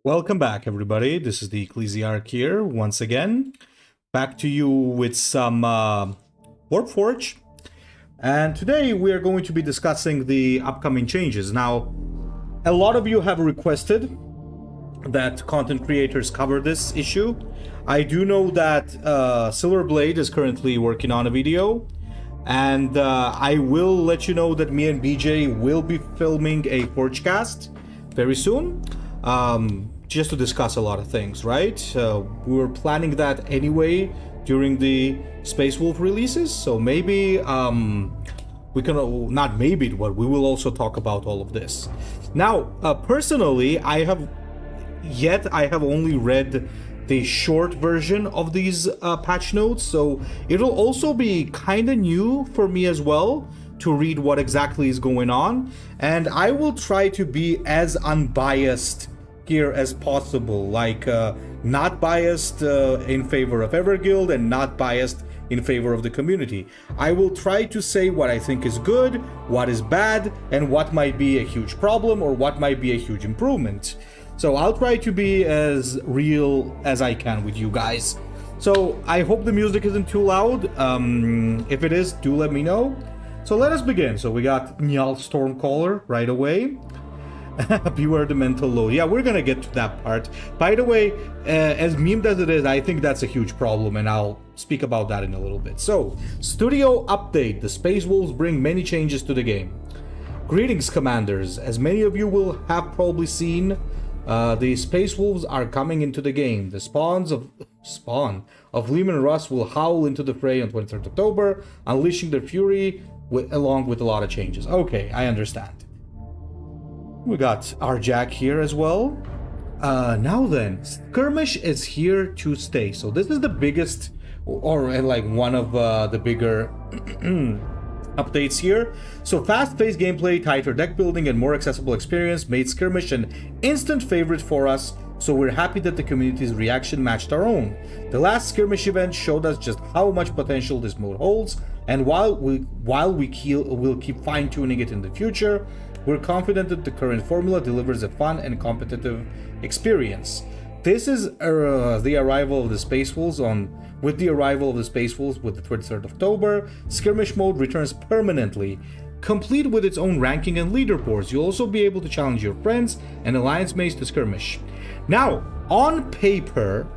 Welcome back, everybody. This is the Ecclesiarch here, once again. Back to you with some Warpforge. And today we are going to be discussing the upcoming changes. Now, a lot of you have requested that content creators cover this issue. I do know that Silverblade is currently working on a video. And I will let you know that me and BJ will be filming a Forgecast very soon. Just to discuss a lot of things, right? We were planning that anyway during the Space Wolf releases, so maybe we can, not maybe, but we will also talk about all of this. Now, personally, I have only read the short version of these patch notes, so it'll also be kind of new for me as well to read what exactly is going on, and I will try to be as unbiased here as possible, like not biased in favor of Everguild and not biased in favor of the community. I will try to say what I think is good, what is bad, and what might be a huge problem or what might be a huge improvement. So I'll try to be as real as I can with you guys. So I hope the music isn't too loud. If it is, do let me know. So let us begin. So we got Njal Stormcaller right away. Beware the mental load. Yeah, we're gonna get to that part. By the way, as memed as it is, I think that's a huge problem, and I'll speak about that in a little bit. So, studio update. The Space Wolves bring many changes to the game. Greetings, Commanders. As many of you will have probably seen, the Space Wolves are coming into the game. The spawn of Lehman Russ will howl into the fray on 23rd October, unleashing their fury along with a lot of changes. Okay, I understand. We got our Jack here as well. Now then, Skirmish is here to stay. So this is the biggest, or like one of the bigger updates here. So fast-paced gameplay, tighter deck building, and more accessible experience made Skirmish an instant favorite for us. So we're happy that the community's reaction matched our own. The last Skirmish event showed us just how much potential this mode holds, and while we'll keep fine-tuning it in the future, we're confident that the current formula delivers a fun and competitive experience. This is the arrival of the Space Wolves with the 23rd of October. Skirmish mode returns permanently, complete with its own ranking and leaderboards. You'll also be able to challenge your friends and alliance mates to Skirmish. Now, on paper,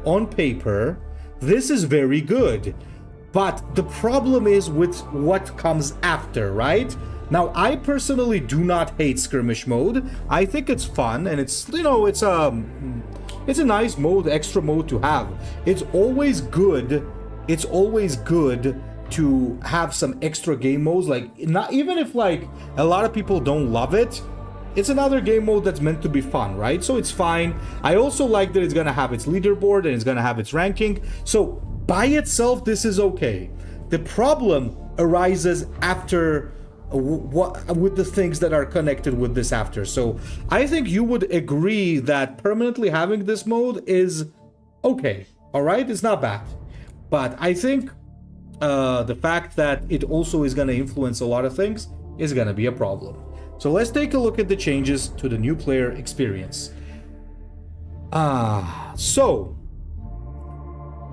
this is very good. But the problem is with what comes after, right? Now, I personally do not hate Skirmish mode. I think it's fun, and it's a nice mode, extra mode to have. It's always good to have some extra game modes, like, not even if like a lot of people don't love it, it's another game mode that's meant to be fun, right? So it's fine. I also like that it's gonna have its leaderboard and it's gonna have its ranking. So by itself, this is okay. The problem arises after with the things that are connected with this after. So I think you would agree that permanently having this mode is okay. All right, it's not bad, but I think the fact that it also is going to influence a lot of things is going to be a problem. So let's take a look at the changes to the new player experience. So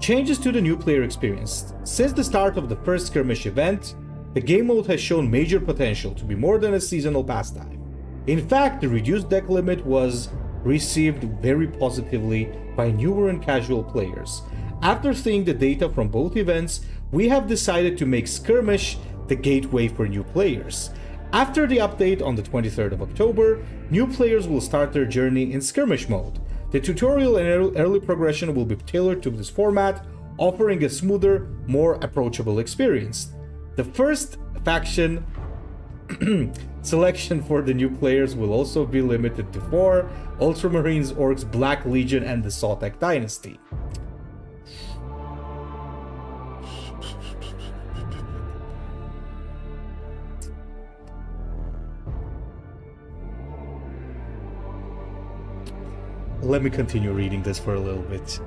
changes to the new player experience. Since the start of the first Skirmish event, the game mode has shown major potential to be more than a seasonal pastime. In fact, the reduced deck limit was received very positively by newer and casual players. After seeing the data from both events, we have decided to make Skirmish the gateway for new players. After the update on the 23rd of October, new players will start their journey in Skirmish mode. The tutorial and early progression will be tailored to this format, offering a smoother, more approachable experience. The first faction selection for the new players will also be limited to 4 Ultramarines, Orcs, Black Legion, and the Sotek Dynasty. Let me continue reading this for a little bit.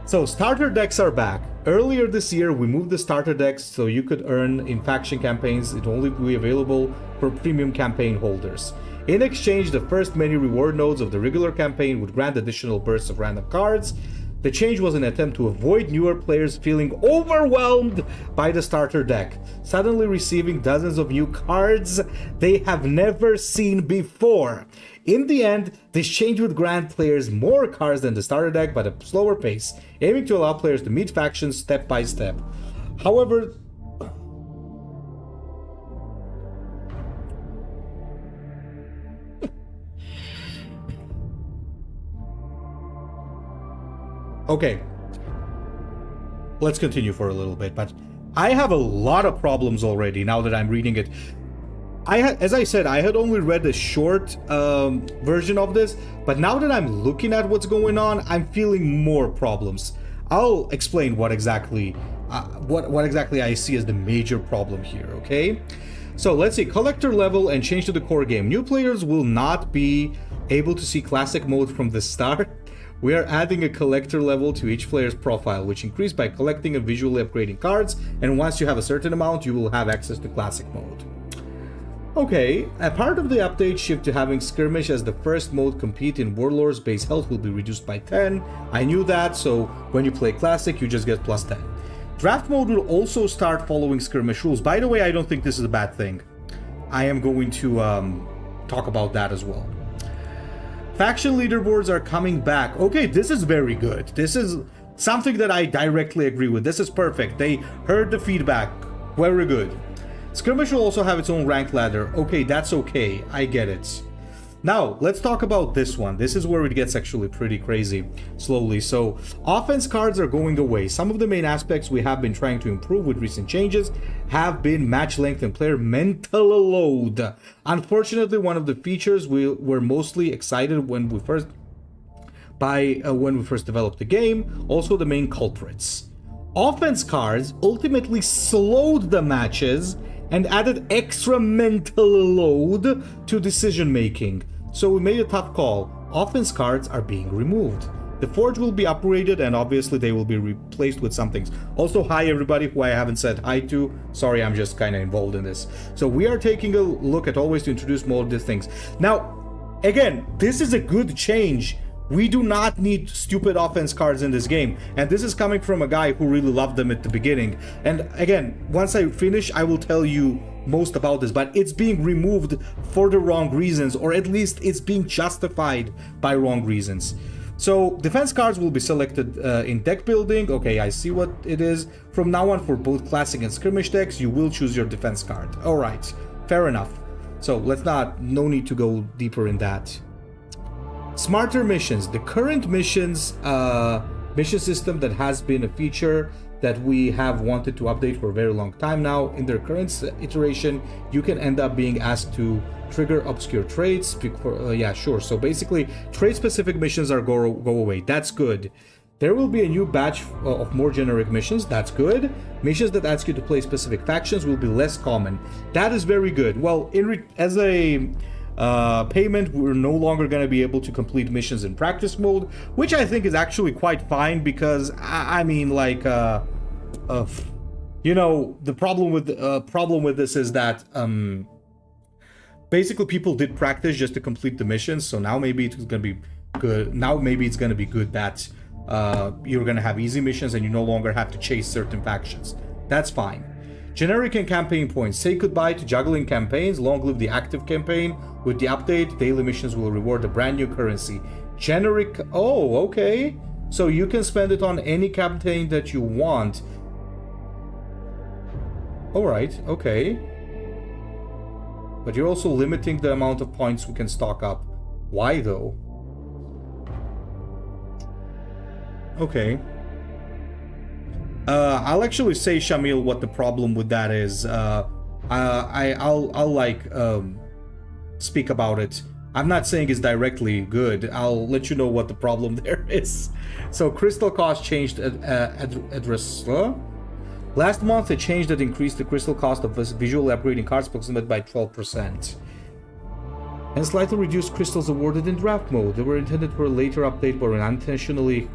So starter decks are back. Earlier this year, we moved the starter decks so you could earn in faction campaigns. It only be available for premium campaign holders. In exchange, the first many reward nodes of the regular campaign would grant additional bursts of random cards. The change was an attempt to avoid newer players feeling overwhelmed by the starter deck, suddenly receiving dozens of new cards they have never seen before. In the end, this change would grant players more cards than the starter deck, but at a slower pace, aiming to allow players to meet factions step by step. However, okay, let's continue for a little bit, but I have a lot of problems already now that I'm reading it. As I said, I had only read a short version of this, but now that I'm looking at what's going on, I'm feeling more problems. I'll explain what exactly I see as the major problem here, okay? So let's see, collector level and change to the core game. New players will not be able to see classic mode from the start. We are adding a collector level to each player's profile, which increases by collecting and visually upgrading cards, and once you have a certain amount, you will have access to classic mode. Okay, a part of the update shift to having skirmish as the first mode compete in Warlord's base health will be reduced by 10. I knew that, so when you play classic, you just get plus 10. Draft mode will also start following skirmish rules. By the way, I don't think this is a bad thing. I am going to talk about that as well. Faction leaderboards are coming back. Okay, this is very good. This is something that I directly agree with. This is perfect. They heard the feedback. Very good. Skirmish will also have its own rank ladder. Okay, that's okay. I get it. Now, let's talk about this one. This is where it gets actually pretty crazy slowly. So, offense cards are going away. Some of the main aspects we have been trying to improve with recent changes have been match length and player mental load. Unfortunately, one of the features we were mostly excited when we first developed the game, also the main culprits. Offense cards ultimately slowed the matches and added extra mental load to decision making. So we made a tough call. Offense cards are being removed. The Forge will be upgraded and obviously they will be replaced with some things. Also, hi everybody who I haven't said hi to. Sorry, I'm just kind of involved in this. So we are taking a look at always to introduce more of these things. Now, again, this is a good change. We do not need stupid offense cards in this game. And this is coming from a guy who really loved them at the beginning. And again, once I finish, I will tell you most about this. But it's being removed for the wrong reasons. Or at least it's being justified by wrong reasons. So defense cards will be selected in deck building. Okay, I see what it is. From now on, for both classic and skirmish decks, you will choose your defense card. Alright, fair enough. So no need to go deeper in that. Smarter missions. The current missions mission system that has been a feature that we have wanted to update for a very long time now. In their current iteration, you can end up being asked to trigger obscure traits. Yeah, sure. So basically, trait-specific missions are go away. That's good. There will be a new batch of more generic missions. That's good. Missions that ask you to play specific factions will be less common. That is very good. Well, as a payment, we're no longer going to be able to complete missions in practice mode, which I think is actually quite fine because I mean, like, you know, the problem with this is that basically people did practice just to complete the missions. So now maybe it's going to be good. Now maybe it's going to be good that you're going to have easy missions and you no longer have to chase certain factions. That's fine. Generic and campaign points. Say goodbye to juggling campaigns. Long live the active campaign. With the update, daily missions will reward a brand new currency. Generic... Oh, okay. So you can spend it on any campaign that you want. Alright, okay. But you're also limiting the amount of points we can stock up. Why, though? Okay. I'll actually say, Shamil, what the problem with that is. I'll like speak about it. I'm not saying it's directly good. I'll let you know what the problem there is. So crystal cost changed address. Last month, a change that increased the crystal cost of visually upgrading cards approximately by 12%. And slightly reduced crystals awarded in draft mode. They were intended for a later update, but were unintentionally...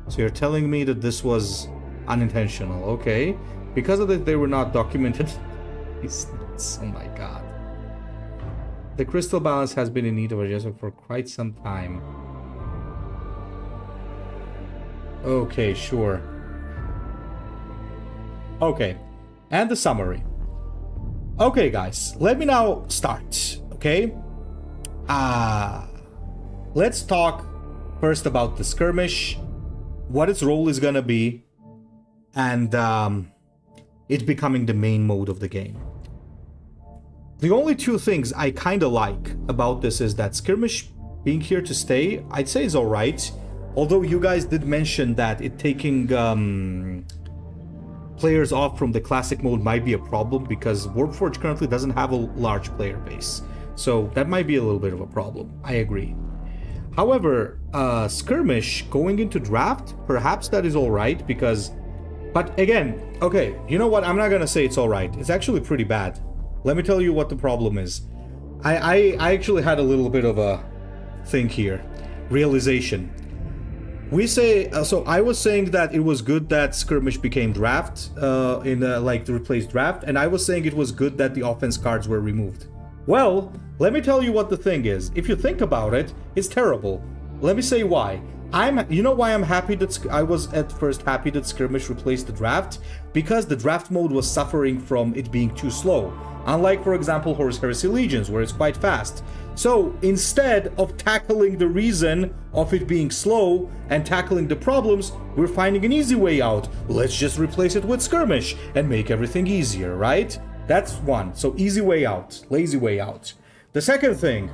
So you're telling me that this was unintentional, okay? Because of that, they were not documented. Oh my god. The crystal balance has been in need of adjustment for quite some time. Okay, sure. Okay, and the summary. Okay, guys, let me now start, okay? Let's talk first about the skirmish, what its role is gonna be, and it becoming the main mode of the game. The only two things I kinda like about this is that skirmish being here to stay, I'd say is alright. Although you guys did mention that it taking players off from the classic mode might be a problem because Warpforge currently doesn't have a large player base. So that might be a little bit of a problem. I agree. However, skirmish going into draft, perhaps that is alright because... But again, okay, you know what? I'm not gonna say it's alright. It's actually pretty bad. Let me tell you what the problem is. I actually had a little bit of a thing here. Realization. We say... so I was saying that it was good that skirmish became draft, like to replace draft, and I was saying it was good that the offense cards were removed. Well, let me tell you what the thing is. If you think about it, it's terrible. Let me say why. You know why I'm happy that I was at first happy that skirmish replaced the draft? Because the draft mode was suffering from it being too slow. Unlike, for example, Horus Heresy Legions, where it's quite fast. So, instead of tackling the reason of it being slow and tackling the problems, we're finding an easy way out. Let's just replace it with skirmish and make everything easier, right? That's one. So, easy way out. Lazy way out. The second thing,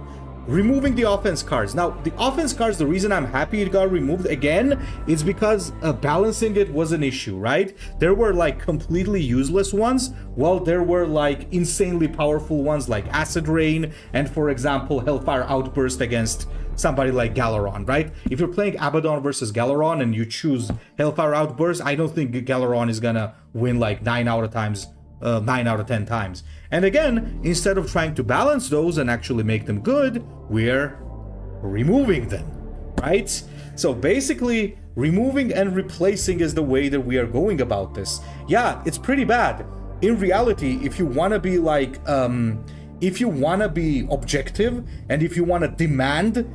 removing the offense cards. Now, the offense cards, the reason I'm happy it got removed again is because balancing it was an issue, right? There were like completely useless ones, while there were like insanely powerful ones like Acid Rain and, for example, Hellfire Outburst against somebody like Galaron, right? If you're playing Abaddon versus Galaron and you choose Hellfire Outburst, I don't think Galaron is gonna win like 9 out of 10 times. And again, instead of trying to balance those and actually make them good, we're removing them, right? So basically, removing and replacing is the way that we are going about this. Yeah, it's pretty bad. In reality, if you want to be like, if you want to be objective and if you want to demand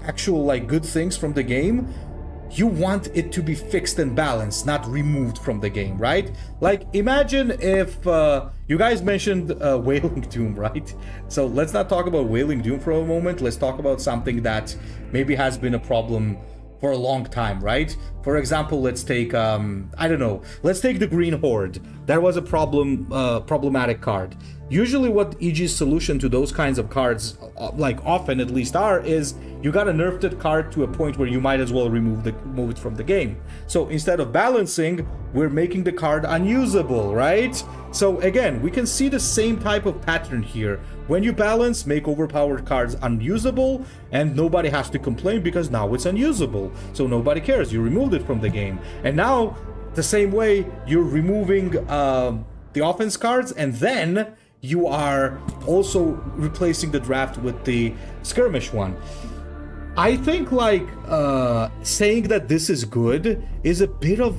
actual like good things from the game, you want it to be fixed and balanced, not removed from the game, right? Like, imagine if you guys mentioned Wailing Doom, right? So let's not talk about Wailing Doom for a moment. Let's talk about something that maybe has been a problem for a long time, right? For example, let's take, I don't know, let's take the Green Horde. That was a problematic card. Usually what EG's solution to those kinds of cards, like often at least are, is you gotta nerf that card to a point where you might as well move it from the game. So instead of balancing, we're making the card unusable, right? So again, we can see the same type of pattern here. When you balance, make overpowered cards unusable, and nobody has to complain because now it's unusable. So nobody cares, you removed it from the game. And now, the same way, you're removing the offense cards, and then you are also replacing the draft with the skirmish one. I think like saying that this is good is a bit of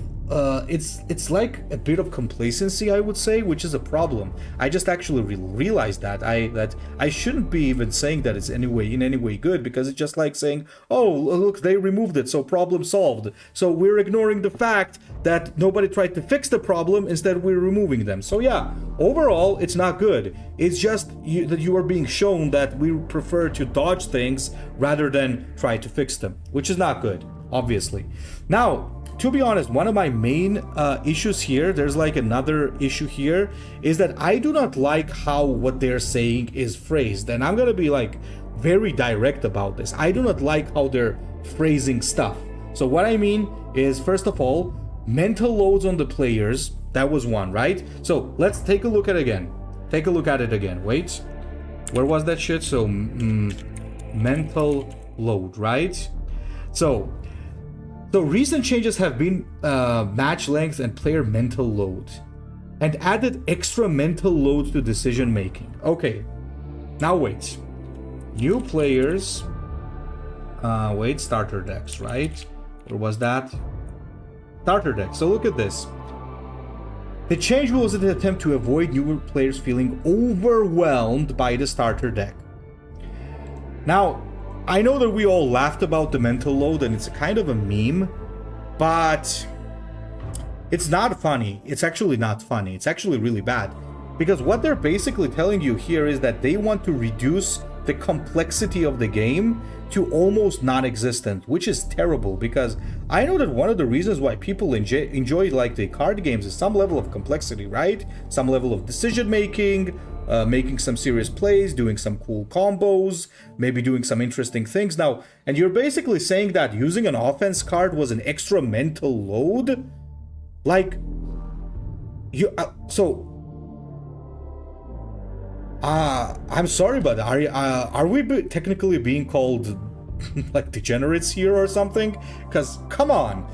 it's like a bit of complacency, I would say, which is a problem. I just actually realized that I shouldn't be even saying that it's in any way good, because it's just like saying, oh look, they removed it, so problem solved. So we're ignoring the fact that nobody tried to fix the problem, instead we're removing them. So yeah, overall it's not good. It's just that you are being shown that we prefer to dodge things rather than try to fix them, which is not good, obviously. Now, to be honest, one of my main issues here, there's like another issue here, is that I do not like how what they're saying is phrased. And I'm gonna be like very direct about this. I do not like how they're phrasing stuff. So what I mean is, first of all, mental loads on the players. That was one, right? So let's take a look at it again. Take a look at it again. Wait, where was that shit? So mental load, right? So recent changes have been match length and player mental load, and added extra mental load to decision making. Okay, now wait. New players, wait, starter decks, right? Or was that? Starter deck. So look at this. The change was an attempt to avoid newer players feeling overwhelmed by the starter deck. Now, I know that we all laughed about the mental load and it's a kind of a meme, but it's not funny. It's actually not funny. It's actually really bad. Because what they're basically telling you here is that they want to reduce the complexity of the game to almost non-existent, which is terrible, because I know that one of the reasons why people enjoy like the card games is some level of complexity, right? Some level of decision making, making some serious plays, doing some cool combos, maybe doing some interesting things. Now, and you're basically saying that using an offense card was an extra mental load? Like, I'm sorry, but are we technically being called like degenerates here or something? Because come on,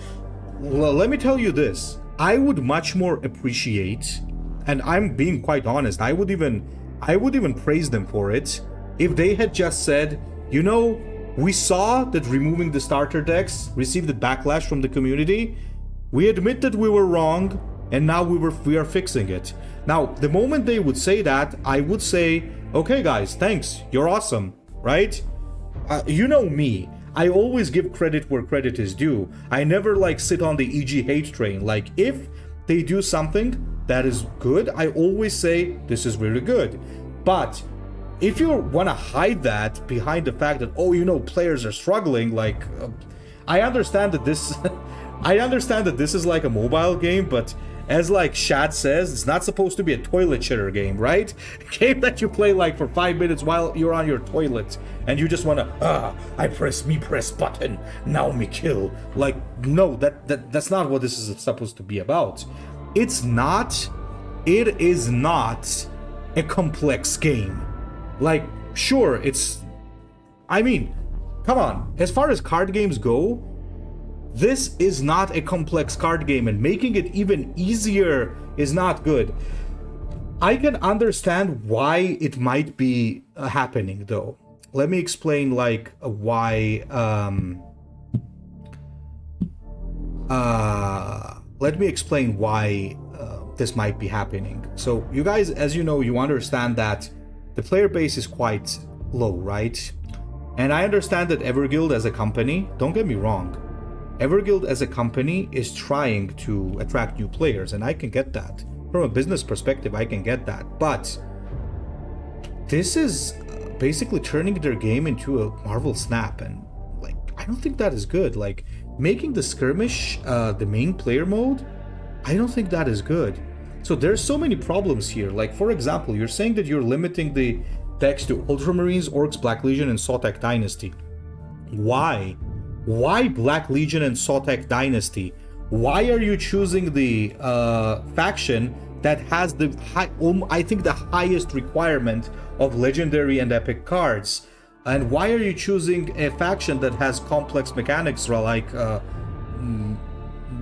let me tell you this: I would much more appreciate, and I'm being quite honest, I would even praise them for it if they had just said, you know, we saw that removing the starter decks received a backlash from the community. We admit that we were wrong, and now we are fixing it. Now, the moment they would say that, I would say, okay guys, thanks, you're awesome, right? You know me, I always give credit where credit is due. I never like sit on the EG hate train. Like, if they do something that is good, I always say, this is really good. But if you want to hide that behind the fact that, oh, you know, players are struggling, like, I understand that this... I understand that this is like a mobile game, but as like Shad says, it's not supposed to be a toilet shitter game, right? A game that you play like for 5 minutes while you're on your toilet and you just wanna, I press button, now me kill. Like, no, that's not what this is supposed to be about. It is not a complex game. Like, sure, I mean, come on, as far as card games go, this is not a complex card game, and making it even easier is not good. I can understand why it might be happening, though. Let me explain, like, why. Let me explain why this might be happening. So, you guys, as you know, you understand that the player base is quite low, right? And I understand that Everguild as a company, don't get me wrong, Everguild as a company is trying to attract new players, and I can get that. From a business perspective, I can get that. But this is basically turning their game into a Marvel Snap, and like, I don't think that is good. Like, making the skirmish the main player mode, I don't think that is good. So there's so many problems here. Like, for example, you're saying that you're limiting the decks to Ultramarines, Orcs, Black Legion, and Sotek Dynasty. Why? Why Black Legion and Sotek Dynasty? Why are you choosing the faction that has the I think the highest requirement of legendary and epic cards? And why are you choosing a faction that has complex mechanics like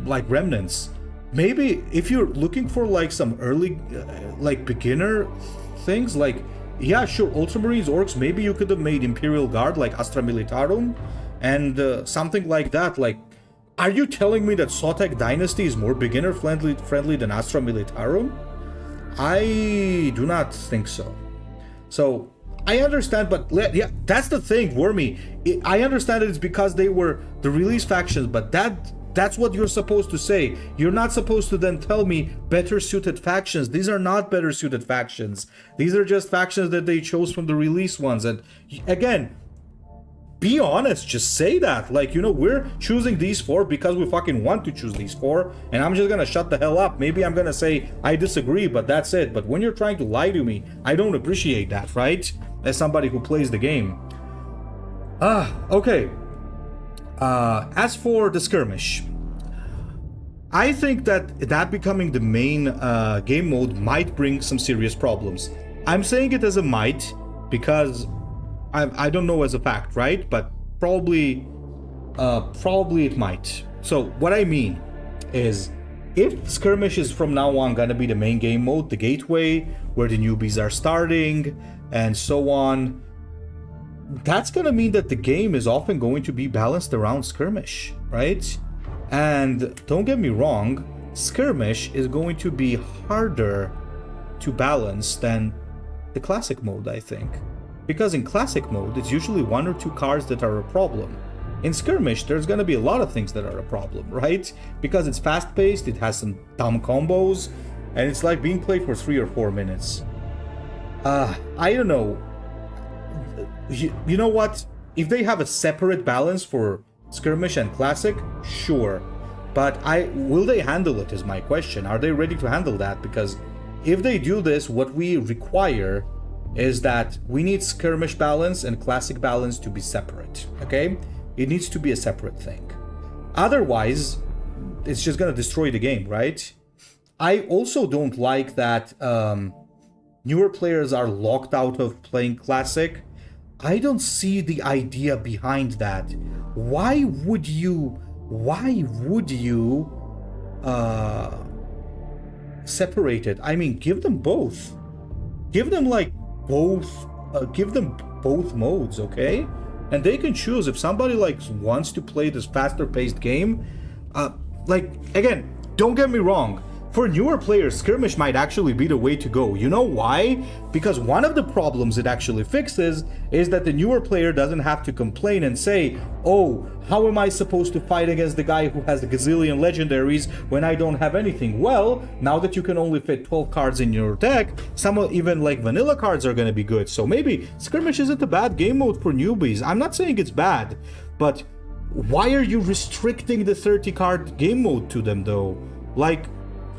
Remnants? Maybe if you're looking for like some early like beginner things, like, yeah, sure, Ultramarines, Orcs, maybe you could have made Imperial Guard like Astra Militarum and something like that. Like, are you telling me that Sotek Dynasty is more beginner friendly than Astra Militarum? I do not think so. So I understand, but yeah, that's the thing, Wormy. I understand that it's because they were the release factions, but that's what you're supposed to say. You're not supposed to then tell me better suited factions. These are not better suited factions. These are just factions that they chose from the release ones. And again, be honest, just say that. Like, you know, we're choosing these four because we fucking want to choose these four, and I'm just gonna shut the hell up. Maybe I'm gonna say I disagree, but that's it. But when you're trying to lie to me, I don't appreciate that, right? As somebody who plays the game. Okay. As for the skirmish, I think that becoming the main game mode might bring some serious problems. I'm saying it as a might because I don't know as a fact, right? But probably it might. So what I mean is, if skirmish is from now on gonna be the main game mode, the gateway where the newbies are starting and so on, that's gonna mean that the game is often going to be balanced around skirmish, right? And don't get me wrong, skirmish is going to be harder to balance than the classic mode, I think. Because in classic mode, it's usually 1 or 2 cards that are a problem. In skirmish, there's gonna be a lot of things that are a problem, right? Because it's fast-paced, it has some dumb combos, and it's like being played for 3 or 4 minutes. I don't know. You know what? If they have a separate balance for skirmish and classic, sure. But will they handle it is my question. Are they ready to handle that? Because if they do this, what we require is that we need skirmish balance and classic balance to be separate, okay? It needs to be a separate thing. Otherwise, it's just gonna destroy the game, right? I also don't like that newer players are locked out of playing classic. I don't see the idea behind that. Why would you separate it? I mean, give them both. Give them both modes, okay? And they can choose if somebody wants to play this faster paced game. Again, don't get me wrong. For newer players, skirmish might actually be the way to go. You know why? Because one of the problems it actually fixes is that the newer player doesn't have to complain and say, oh, how am I supposed to fight against the guy who has a gazillion legendaries when I don't have anything? Well, now that you can only fit 12 cards in your deck, some even vanilla cards are going to be good. So maybe skirmish isn't a bad game mode for newbies. I'm not saying it's bad, but why are you restricting the 30 card game mode to them though?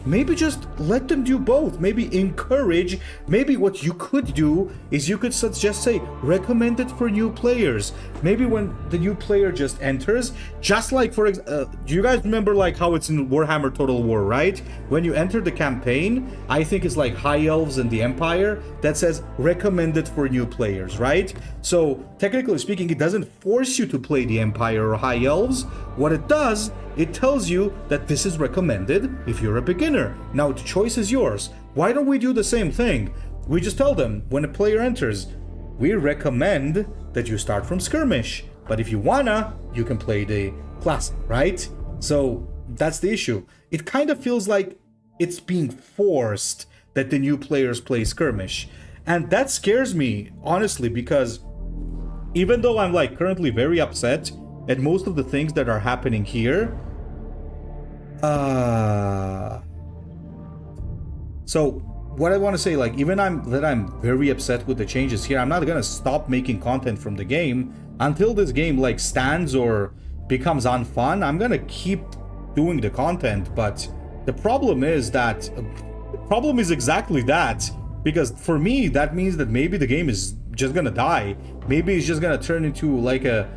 Maybe just let them do both. Maybe encourage. Maybe what you could do is you could just say, recommend it for new players. Maybe when the new player just enters, just like for do you guys remember how it's in Warhammer Total War, right? When you enter the campaign, I think it's High Elves and the Empire that says recommended for new players, right? So technically speaking, it doesn't force you to play the Empire or High Elves. What it does, it tells you that this is recommended if you're a beginner. Now the choice is yours. Why don't we do the same thing? We just tell them when a player enters, we recommend that you start from skirmish, but if you wanna, you can play the classic, right? So that's the issue. It kind of feels like it's being forced that the new players play skirmish. And that scares me, honestly, because even though I'm currently very upset at most of the things that are happening here, so what I want to say, even I'm very upset with the changes here, I'm not gonna stop making content from the game until this game stands or becomes unfun. I'm gonna keep doing the content, but the problem is exactly that, because for me that means that maybe the game is just gonna die. Maybe it's just gonna turn into a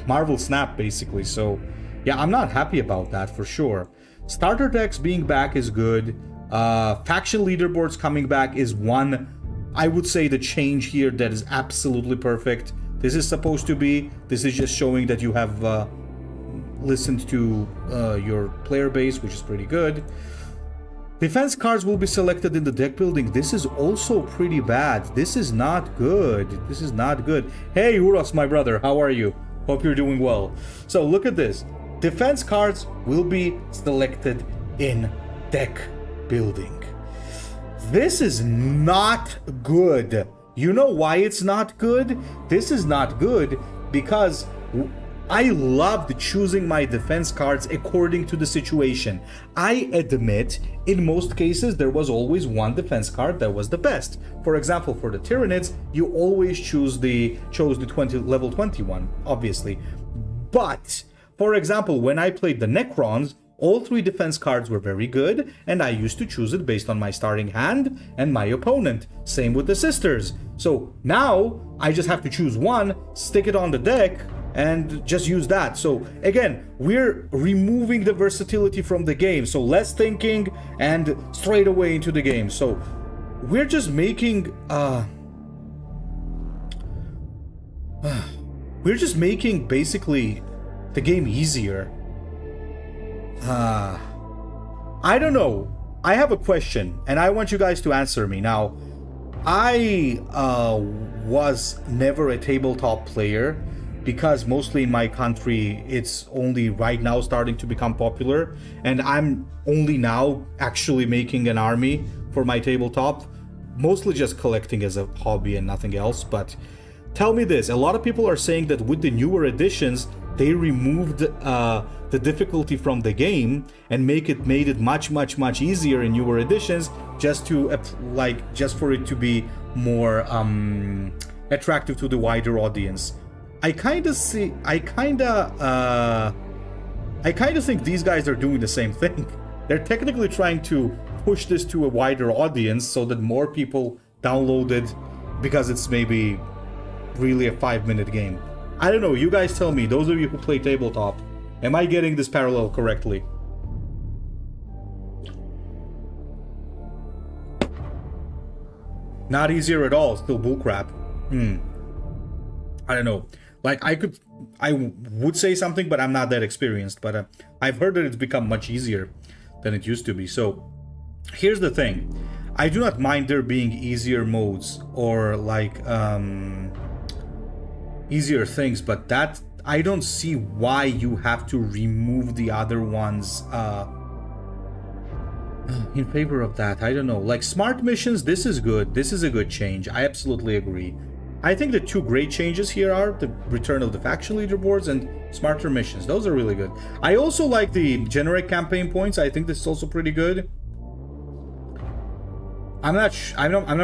Marvel Snap, basically. So yeah, I'm not happy about that for sure. Starter decks being back is good. Faction leaderboards coming back is one, I would say, the change here that is absolutely perfect. This is just showing that you have listened to your player base, which is pretty good. Defense cards will be selected in the deck building. This is also pretty bad. This is not good. This is not good. Hey, Uros, my brother, how are you? Hope you're doing well. So look at this. Defense cards will be selected in deck building. This is not good. You know why it's not good? This is not good because I loved choosing my defense cards according to the situation. I admit, in most cases, there was always one defense card that was the best. For example, for the Tyranids, you always chose the level 21, obviously. But, for example, when I played the Necrons, all 3 defense cards were very good, and I used to choose it based on my starting hand and my opponent. Same with the Sisters. So now, I just have to choose one, stick it on the deck, and just use that. So again, we're removing the versatility from the game. So less thinking and straight away into the game. So we're just making basically the game easier. I don't know. I have a question and I want you guys to answer me. Now, I was never a tabletop player. because mostly in my country it's only right now starting to become popular, and I'm only now actually making an army for my tabletop, mostly just collecting as a hobby and nothing else. But tell me this, a lot of people are saying that with the newer editions they removed the difficulty from the game and made it much easier in newer editions, just to just for it to be more attractive to the wider audience. I kind of think these guys are doing the same thing. They're technically trying to push this to a wider audience so that more people download it, because it's maybe really a 5-minute game. I don't know, you guys tell me, those of you who play tabletop, am I getting this parallel correctly? Not easier at all, still bullcrap. I don't know. Like, I would say something, but I'm not that experienced. But I've heard that it's become much easier than it used to be. So here's the thing. I do not mind there being easier modes or like easier things, but that I don't see why you have to remove the other ones in favor of that. I don't know. Like smart missions, this is good. This is a good change. I absolutely agree. I think the two great changes here are the return of the faction leaderboards and smarter missions. Those are really good. I also like the generic campaign points. I think this is also pretty good. I'm not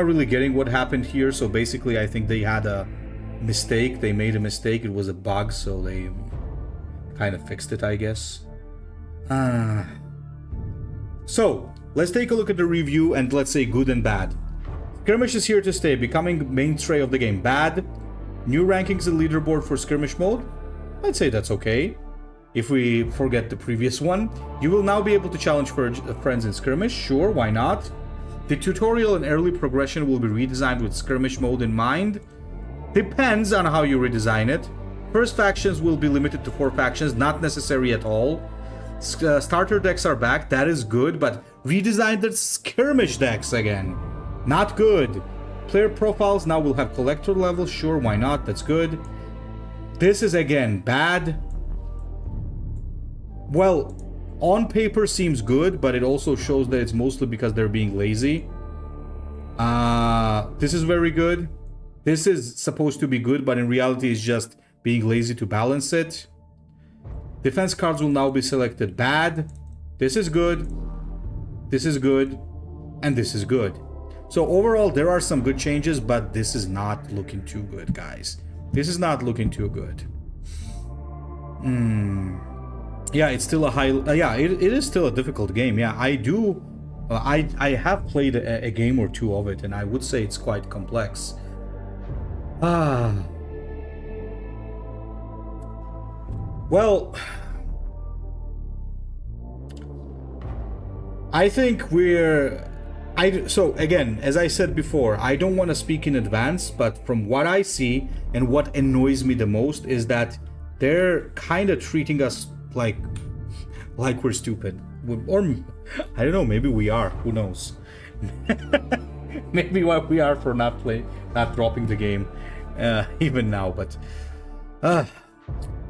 really getting what happened here. So basically, I think they had a mistake. They made a mistake. It was a bug, so they kind of fixed it, I guess. So let's take a look at the review and let's say good and bad. Skirmish is here to stay, becoming mainstay of the game. Bad. New rankings and leaderboard for skirmish mode. I'd say that's okay. If we forget the previous one. You will now be able to challenge friends in skirmish. Sure, why not? The tutorial and early progression will be redesigned with skirmish mode in mind. Depends on how you redesign it. First factions will be limited to 4 factions, not necessary at all. Starter decks are back, that is good, but redesign the skirmish decks again. Not good. Player profiles now will have collector levels. Sure, why not? That's good. This is again bad. Well, on paper seems good, but it also shows that it's mostly because they're being lazy. This is very good. This is supposed to be good, but in reality it's just being lazy to balance it. Defense cards will now be selected. Bad. This is good. This is good. And this is good. So overall, there are some good changes, but this is not looking too good, guys. This is not looking too good. Yeah, it's still a high... it is still a difficult game. Yeah, I do... I have played a game or two of it, and I would say it's quite complex. Well... I think we're... So again, as I said before, I don't want to speak in advance, but from what I see and what annoys me the most is that they're kind of treating us like we're stupid. Or I don't know, maybe we are, who knows. Maybe what we are for not dropping the game even now, but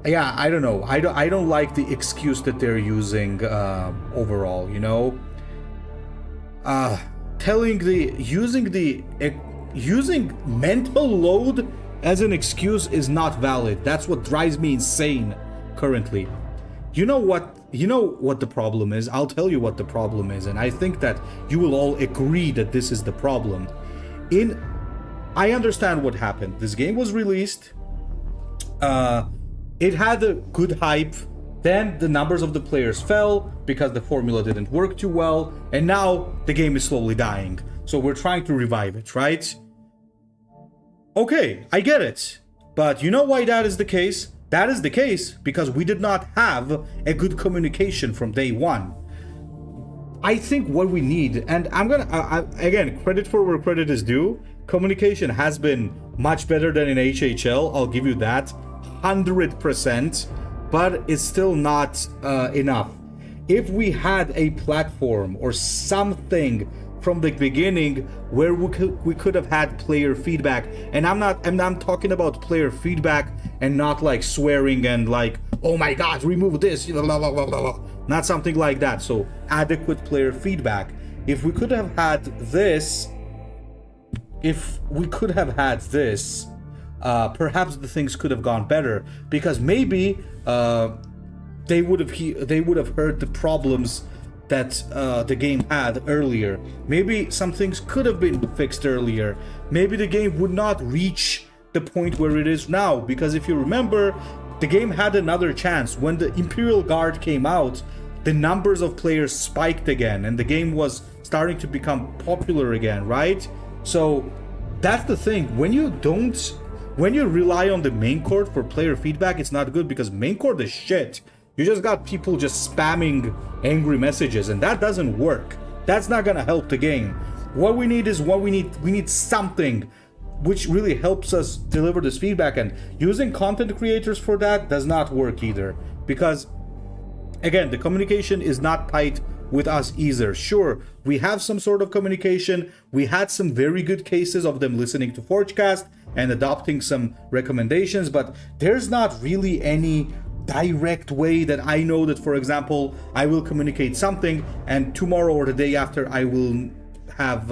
yeah, I don't know. I don't like the excuse that they're using overall, you know. Using mental load as an excuse is not valid. That's what drives me insane currently. You know what the problem is? I'll tell you what the problem is, and I think that you will all agree that this is the problem. I understand what happened. This game was released. It had a good hype. Then the numbers of the players fell because the formula didn't work too well, and now the game is slowly dying. So we're trying to revive it, right? Okay, I get it. But you know why that is the case? That is the case because we did not have a good communication from day one. I think what we need, and I'm gonna, again, credit for where credit is due, communication has been much better than in HHL, I'll give you that, 100%. But it's still not enough. If we had a platform or something from the beginning where we could have had player feedback. And I'm talking about player feedback and not like swearing and like, oh my god, remove this, blah, blah, blah, blah. Not something like that. So adequate player feedback. If we could have had this, perhaps the things could have gone better, because maybe they would have heard the problems that the game had earlier. Maybe some things could have been fixed earlier. Maybe the game would not reach the point where it is now, because if you remember, the game had another chance. When the Imperial Guard came out, the numbers of players spiked again, and the game was starting to become popular again, right? So that's the thing. When you rely on the main court for player feedback, it's not good, because main court is shit. You just got people just spamming angry messages, and that doesn't work. That's not gonna help the game. What we need is we need something which really helps us deliver this feedback, and using content creators for that does not work either, because again, the communication is not tight with us either. Sure, we have some sort of communication. We had some very good cases of them listening to Forgecast and adopting some recommendations, but there's not really any direct way that I know that, for example, I will communicate something and tomorrow or the day after I will have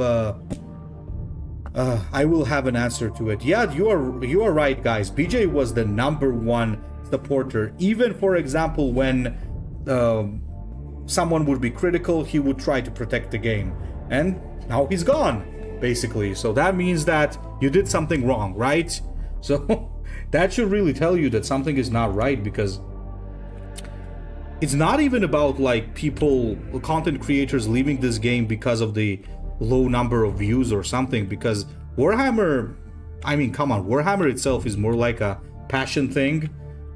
an answer to it. Yeah, you are right, guys. BJ was the #1 supporter. Even, for example, when someone would be critical, he would try to protect the game, and now he's gone, basically. So that means that you did something wrong, right? So that should really tell you that something is not right, because it's not even about like people, content creators leaving this game because of the low number of views or something, because Warhammer, I mean, come on, Warhammer itself is more like a passion thing.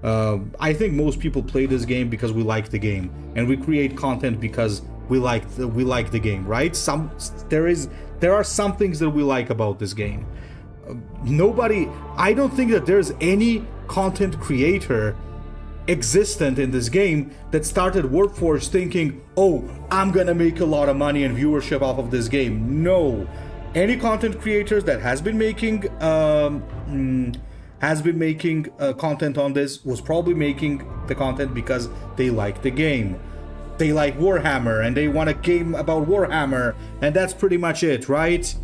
I think most people play this game because we like the game, and we create content because we like the game, right? There are some things that we like about this game. I don't think that there's any content creator existent in this game that started Warpforge thinking, oh, I'm gonna make a lot of money and viewership off of this game. No. Any content creators that has been making content on this was probably making the content because they like the game. They like Warhammer and they want a game about Warhammer, and that's pretty much it, right?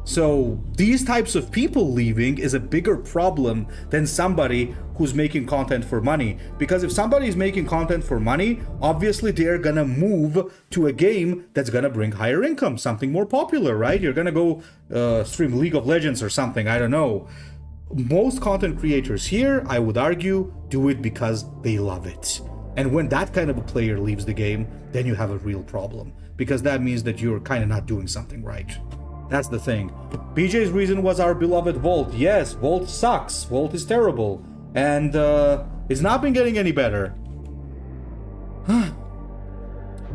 So these types of people leaving is a bigger problem than somebody who's making content for money. Because if somebody is making content for money, obviously they're gonna move to a game that's gonna bring higher income, something more popular, right? You're gonna go stream League of Legends or something, I don't know. Most content creators here, I would argue, do it because they love it. And when that kind of a player leaves the game, then you have a real problem, because that means that you're kind of not doing something right. That's the thing. BJ's reason was our beloved Vault. Yes, Vault sucks. Vault is terrible. And it's not been getting any better.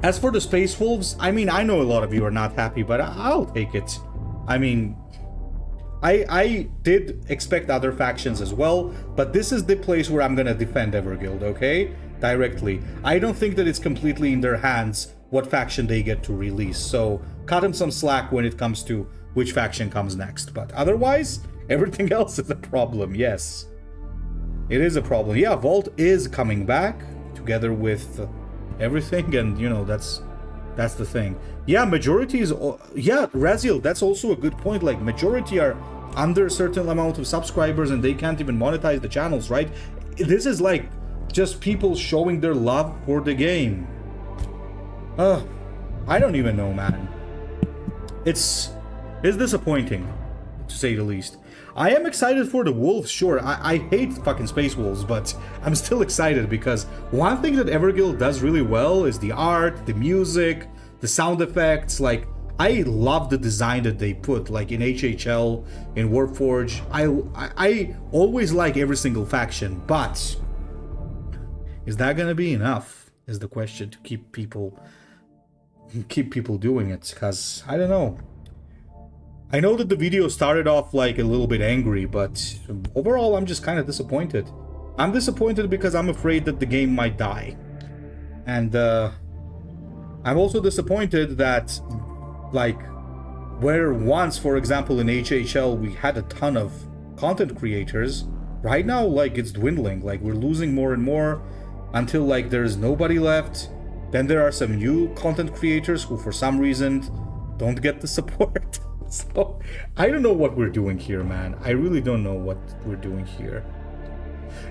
As for the Space Wolves, I mean, I know a lot of you are not happy, but I'll take it. I mean, I did expect other factions as well, but this is the place where I'm gonna defend Everguild, okay? Directly. I don't think that it's completely in their hands what faction they get to release, so cut them some slack when it comes to which faction comes next. But otherwise, everything else is a problem, yes. It is a problem. Yeah, Vault is coming back together with everything, and you know, that's the thing. Yeah, majority is... Yeah, Raziel, that's also a good point. Like, majority are under a certain amount of subscribers and they can't even monetize the channels, right? This is like just people showing their love for the game. I don't even know, man. It's disappointing, to say the least. I am excited for the wolves, sure. I hate fucking Space Wolves, but I'm still excited because one thing that Everguild does really well is the art, the music, the sound effects. Like, I love the design that they put, like in HHL, in Warpforge. I always like every single faction, but is that gonna be enough? Is the question to keep people doing it? Because I don't know. I know that the video started off like a little bit angry, but overall I'm just kind of disappointed. I'm disappointed because I'm afraid that the game might die. And I'm also disappointed that, like, Where once, for example, in HHL, we had a ton of content creators. Right now, like, it's dwindling. Like, we're losing more and more until, like, there's nobody left. Then there are some new content creators who, for some reason, don't get the support. So, I don't know what we're doing here, man. I really don't know what we're doing here.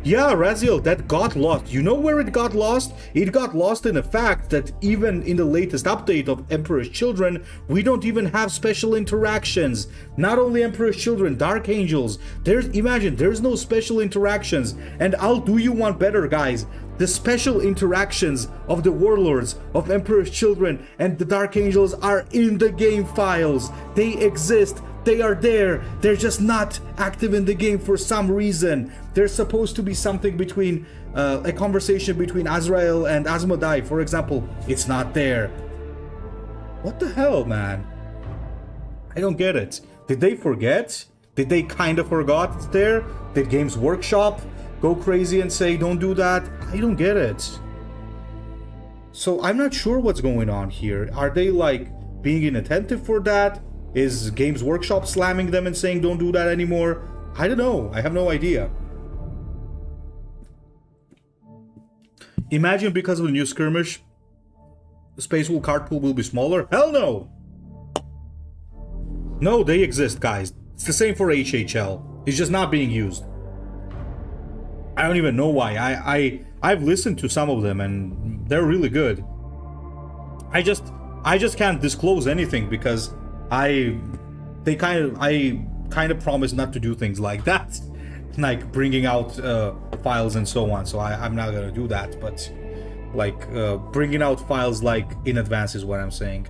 Yeah, Raziel, that got lost. You know where it got lost? It got lost in the fact that even in the latest update of Emperor's Children, we don't even have special interactions. Not only Emperor's Children, Dark Angels. Imagine, there's no special interactions. And I'll do you one better, guys. The special interactions of the Warlords, of Emperor's Children, and the Dark Angels are in the game files. They exist. They are there. They're just not active in the game for some reason. There's supposed to be something between a conversation between Azrael and Asmodai, for example. It's not there. What the hell, man? I don't get it. Did they forget? Did they kind of forgot it's there? Did Games Workshop go crazy and say don't do that? I don't get it. So I'm not sure what's going on here. Are they like being inattentive for that? Is Games Workshop slamming them and saying don't do that anymore? I don't know. I have no idea. Imagine because of the new skirmish, the Space Wolf card pool will be smaller? Hell no! No, they exist, guys. It's the same for HHL. It's just not being used. I don't even know why. I've listened to some of them and they're really good. I just can't disclose anything because I kind of promise not to do things like that, like bringing out files and so on. So I'm not gonna do that. But like bringing out files like in advance is what I'm saying.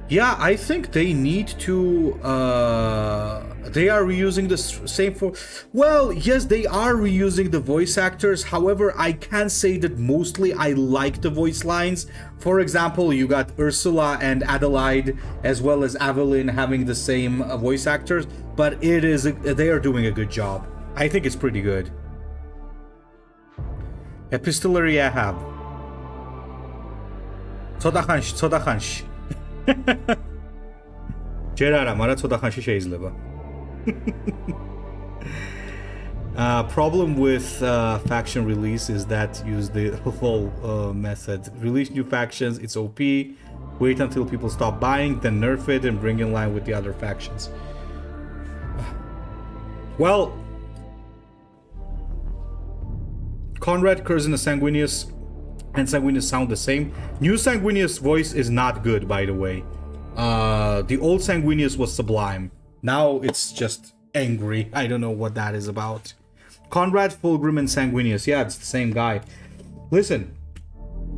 Yeah, I think they need to. They are reusing the same for. Well, yes, they are reusing the voice actors. However, I can say that mostly I like the voice lines. For example, you got Ursula and Adelaide, as well as Evelyn having the same voice actors. But they are doing a good job. I think it's pretty good. Epistolary Ahab. Tsodahansh. Gerara, mara tsodahanshi sheizleba. Problem with faction release is that use the whole method. Release new factions, it's OP. Wait until people stop buying, then nerf it and bring in line with the other factions. Well, Conrad, Curzon, and Sanguinius sound the same. New Sanguinius voice is not good, by the way. The old Sanguinius was sublime. Now it's just angry. I don't know what that is about. Conrad, Fulgrim, and Sanguinius. Yeah, it's the same guy. Listen,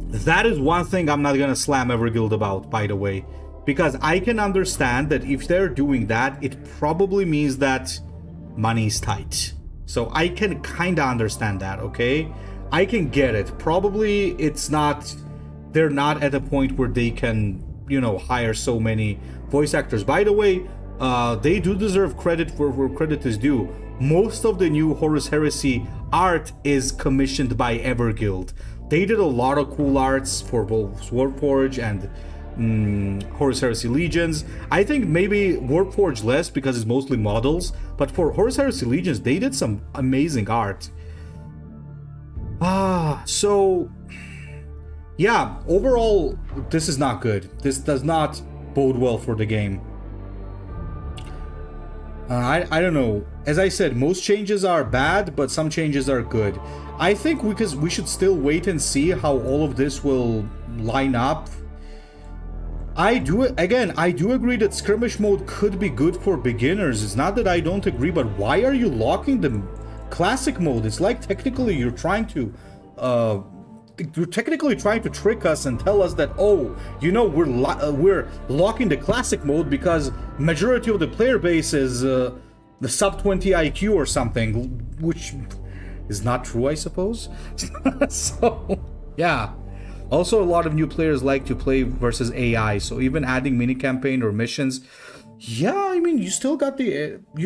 that is one thing I'm not gonna slam Everguild about, by the way. Because I can understand that if they're doing that, it probably means that money's tight. So I can kinda understand that, okay? I can get it. Probably it's not, they're not at a point where they can, hire so many voice actors. By the way, they do deserve credit for where credit is due. Most of the new Horus Heresy art is commissioned by Everguild. They did a lot of cool arts for both Warpforge and Horus Heresy Legions. I think maybe Warpforge less because it's mostly models, but for Horus Heresy Legions, they did some amazing art. So yeah, overall, this is not good. This does not bode well for the game. I don't know. As I said, most changes are bad, but some changes are good. I think because we should still wait and see how all of this will line up. I do agree that skirmish mode could be good for beginners. It's not that I don't agree, but why are you locking the classic mode? It's like technically you're trying to trick us and tell us that, oh, we're locking the classic mode because majority of the player base is the sub 20 IQ or something, which is not true, I suppose. So yeah. Also, a lot of new players like to play versus AI, so even adding mini campaign or missions, yeah, I mean, you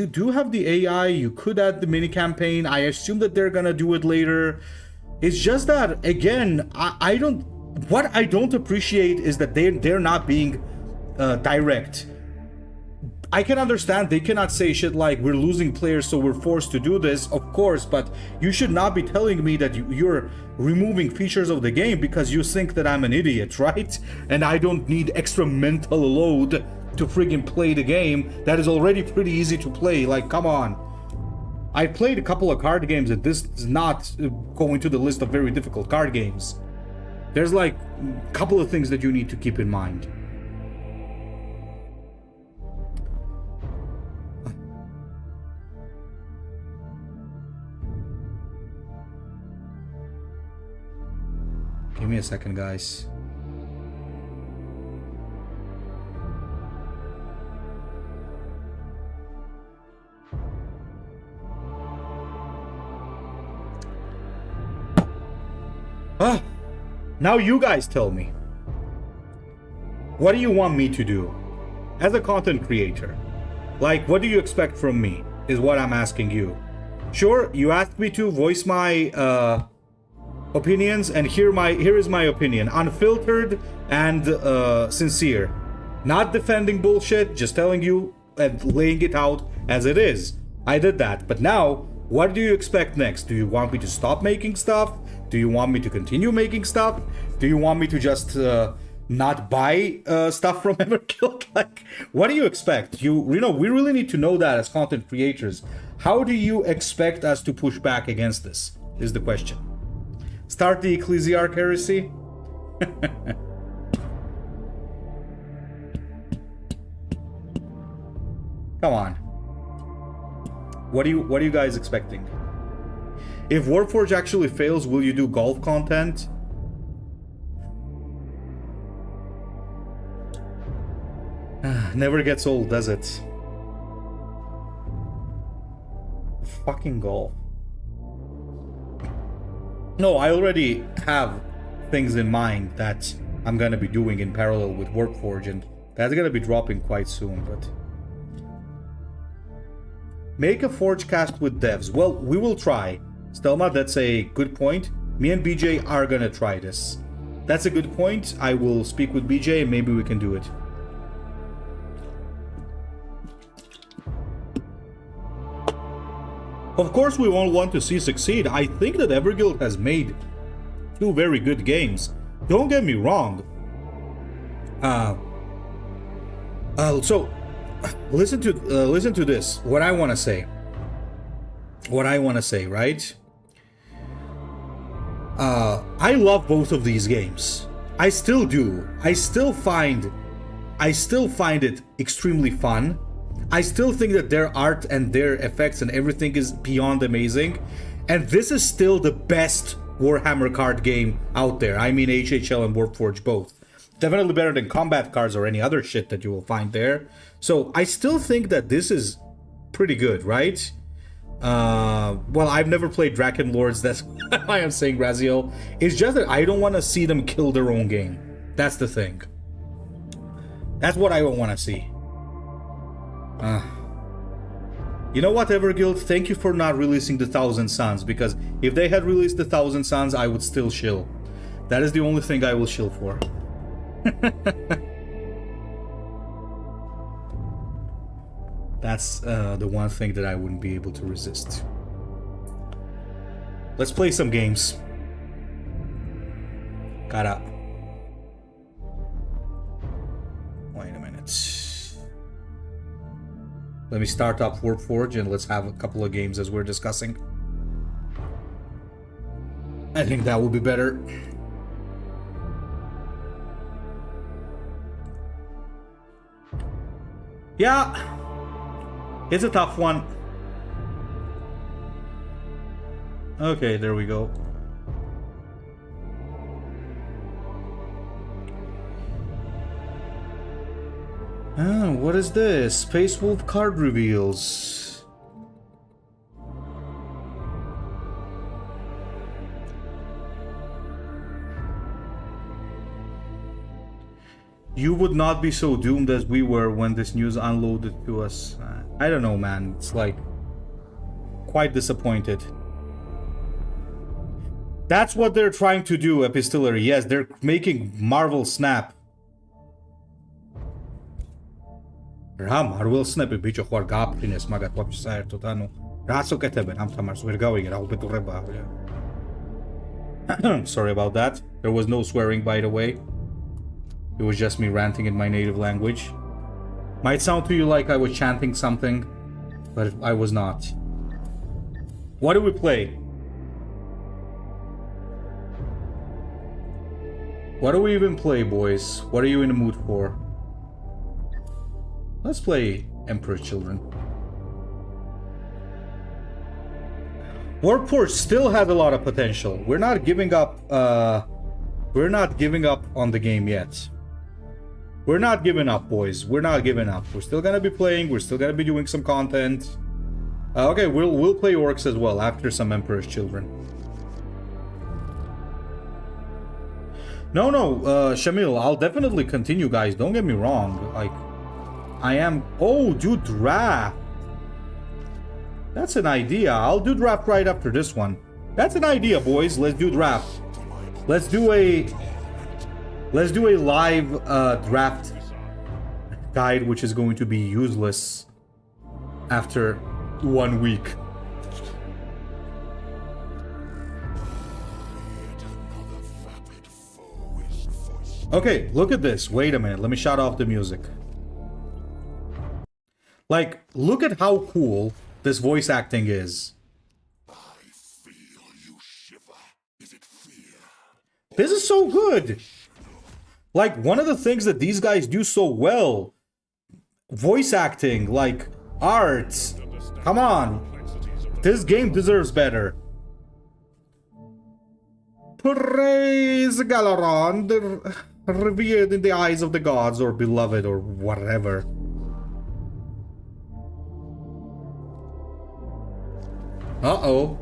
do have the AI, you could add the mini campaign. I assume that they're gonna do it later. It's just that, again, I don't what I don't appreciate is that they're not being direct. I can understand they cannot say shit like we're losing players so we're forced to do this, of course, but you should not be telling me that you're removing features of the game because you think that I'm an idiot, right? And I don't need extra mental load to friggin' play the game that is already pretty easy to play. Like, come on. I played a couple of card games and this is not going to the list of very difficult card games. There's like a couple of things that you need to keep in mind. Give me a second, guys. Now you guys tell me. What do you want me to do? As a content creator. Like, what do you expect from me? Is what I'm asking you. Sure, you asked me to voice my opinions, and here is my opinion. Unfiltered and sincere. Not defending bullshit, just telling you and laying it out as it is. I did that. But now, what do you expect next? Do you want me to stop making stuff? Do you want me to continue making stuff? Do you want me to just not buy stuff from Everguild? Like, what do you expect? You know, we really need to know that as content creators. How do you expect us to push back against this? Is the question. Start the Ecclesiarch heresy? Come on. What are you guys expecting? If Warpforge actually fails, will you do golf content? Never gets old, does it? Fucking golf. No, I already have things in mind that I'm gonna be doing in parallel with Warpforge, and that's gonna be dropping quite soon, but... Make a Forge cast with devs. Well, we will try. Stelma, that's a good point. Me and BJ are gonna try this. That's a good point. I will speak with BJ and maybe we can do it. Of course we won't want to see succeed. I think that Everguild has made 2 very good games. Don't get me wrong. So listen to this. What I want to say. Right? I love both of these games. I still do. I still find it extremely fun. I still think that their art and their effects and everything is beyond amazing. And this is still the best Warhammer card game out there. I mean HHL and Warpforge both. Definitely better than combat cards or any other shit that you will find there. So I still think that this is pretty good, right? Well, I've never played Draken Lords, that's why I'm saying Raziel. It's just that I don't want to see them kill their own game. That's the thing. That's what I don't want to see. You know what, Everguild? Thank you for not releasing the Thousand Suns, because if they had released the Thousand Suns, I would still shill. That is the only thing I will shill for. That's the one thing that I wouldn't be able to resist. Let's play some games. Gotta... Wait a minute. Let me start up Warpforge and let's have a couple of games as we're discussing. I think that will be better. Yeah. It's a tough one. Okay, there we go. Oh, what is this? Space Wolf card reveals. You would not be so doomed as we were when this news unloaded to us. I don't know, man. It's like quite disappointed. That's what they're trying to do, Epistolary. Yes, they're making Marvel Snap. რა Marvel Snap-ი ბიჭო ხوار გააფრინეს მაგათ ვაფშე საერთოდ ანუ რას უკეთებენ ამ თამაშს ვერ გავიგე რა უბედურებაა. Sorry about that. There was no swearing, by the way. It was just me ranting in my native language. Might sound to you like I was chanting something, but I was not. What do we play? What do we even play, boys? What are you in the mood for? Let's play Emperor's Children. Warpforge still has a lot of potential. We're not giving up. We're not giving up on the game yet. We're not giving up, boys. We're not giving up. We're still gonna be playing. We're still gonna be doing some content. Okay, we'll play Orcs as well after some Emperor's Children. No, Shamil, I'll definitely continue, guys. Don't get me wrong. Like, I am. Oh, do draft. That's an idea. I'll do draft right after this one. That's an idea, boys. Let's do draft. Let's do a live draft guide, which is going to be useless after 1 week. Okay, look at this. Wait a minute. Let me shut off the music. Like, look at how cool this voice acting is. I feel you shiver. Is it fear? This is so good. Like, one of the things that these guys do so well, voice acting, like, art. Come on. This game deserves better. Praise Galaron, revered in the eyes of the gods, or beloved, or whatever. Uh-oh.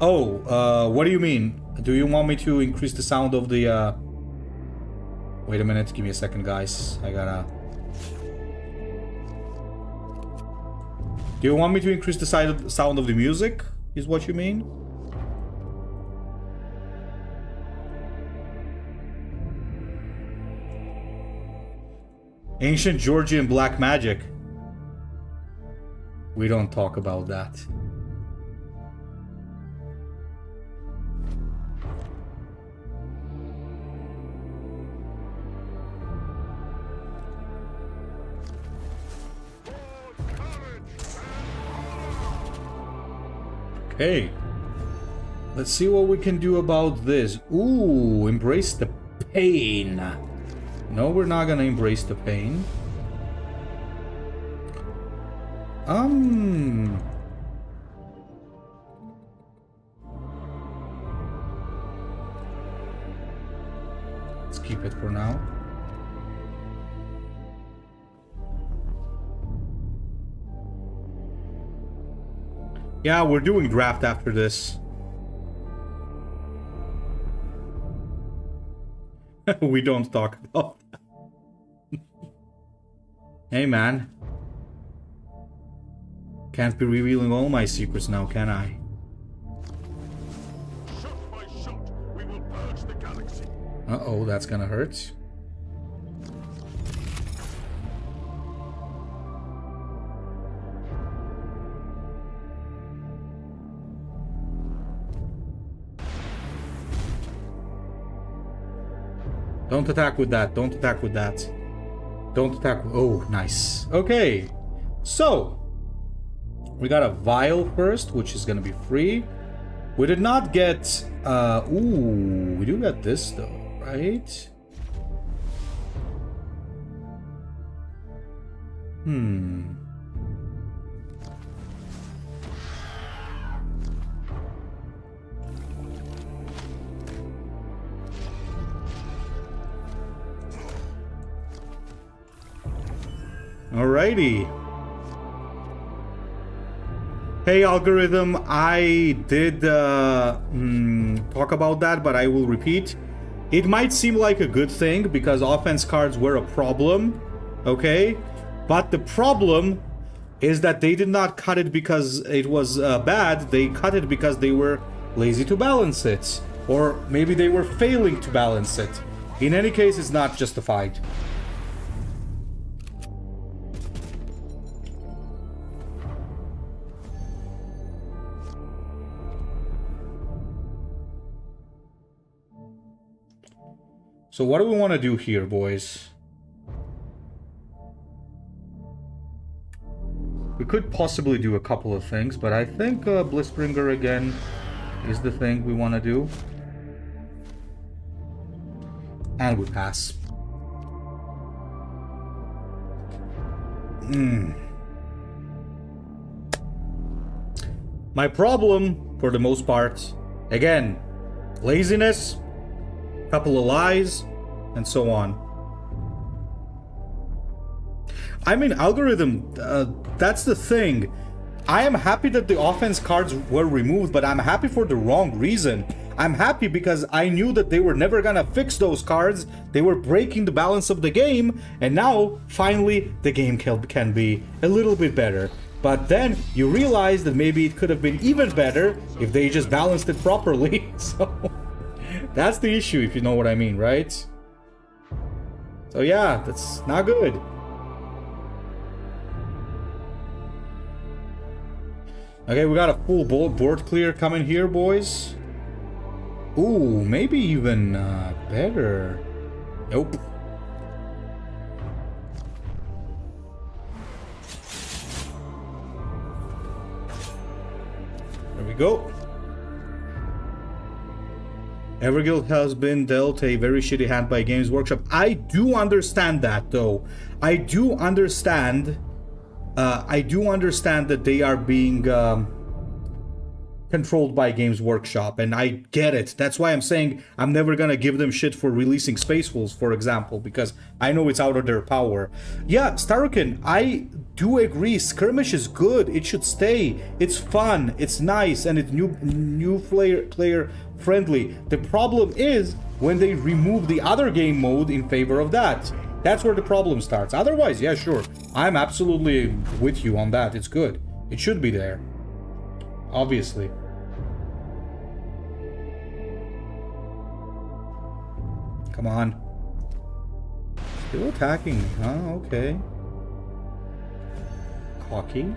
Oh, what do you mean? Do you want me to increase the sound of the, Wait a minute, give me a second, guys. I gotta... Do you want me to increase the sound of the music? Is what you mean? Ancient Georgian black magic. We don't talk about that. Okay. Let's see what we can do about this. Ooh, embrace the pain. No, we're not gonna embrace the pain. Let's keep it for now. Yeah, we're doing draft after this. We don't talk about that. Hey, man. Can't be revealing all my secrets now, can I? Shot by shot, we will purge the galaxy. Uh-oh, that's gonna hurt. Don't attack with that. Don't attack with that. Don't attack. Oh, nice. Okay. So, we got a vial first, which is going to be free. We did not get... ooh, we do get this, though, right? Alrighty. Hey, algorithm, I did talk about that, but I will repeat. It might seem like a good thing because offense cards were a problem, okay? But the problem is that they did not cut it because it was bad. They cut it because they were lazy to balance it. Or maybe they were failing to balance it. In any case, it's not justified. So what do we want to do here, boys? We could possibly do a couple of things, but I think Blissbringer again is the thing we want to do. And we pass. My problem, for the most part, again, laziness, couple of lies, and so on. I mean, algorithm, that's the thing. I am happy that the offense cards were removed, but I'm happy for the wrong reason. I'm happy because I knew that they were never gonna fix those cards. They were breaking the balance of the game, and now, finally, the game can be a little bit better. But then you realize that maybe it could have been even better if they just balanced it properly. So that's the issue, if you know what I mean, right? So yeah, that's not good. Okay, we got a full board clear coming here, boys. Ooh, maybe even better. Nope. There we go. Everguild has been dealt a very shitty hand by Games Workshop. I do understand that, though. I do understand that they are being controlled by Games Workshop, and I get it. That's why I'm saying I'm never gonna give them shit for releasing Space Wolves, for example, because I know it's out of their power. Yeah, Starukin, I do agree. Skirmish is good. It should stay. It's fun. It's nice, and it's new player friendly. The problem is when they remove the other game mode in favor of that. That's where the problem starts. Otherwise, yeah, sure. I'm absolutely with you on that. It's good. It should be there. Obviously. Come on. Still attacking me, huh? Okay. Cocky.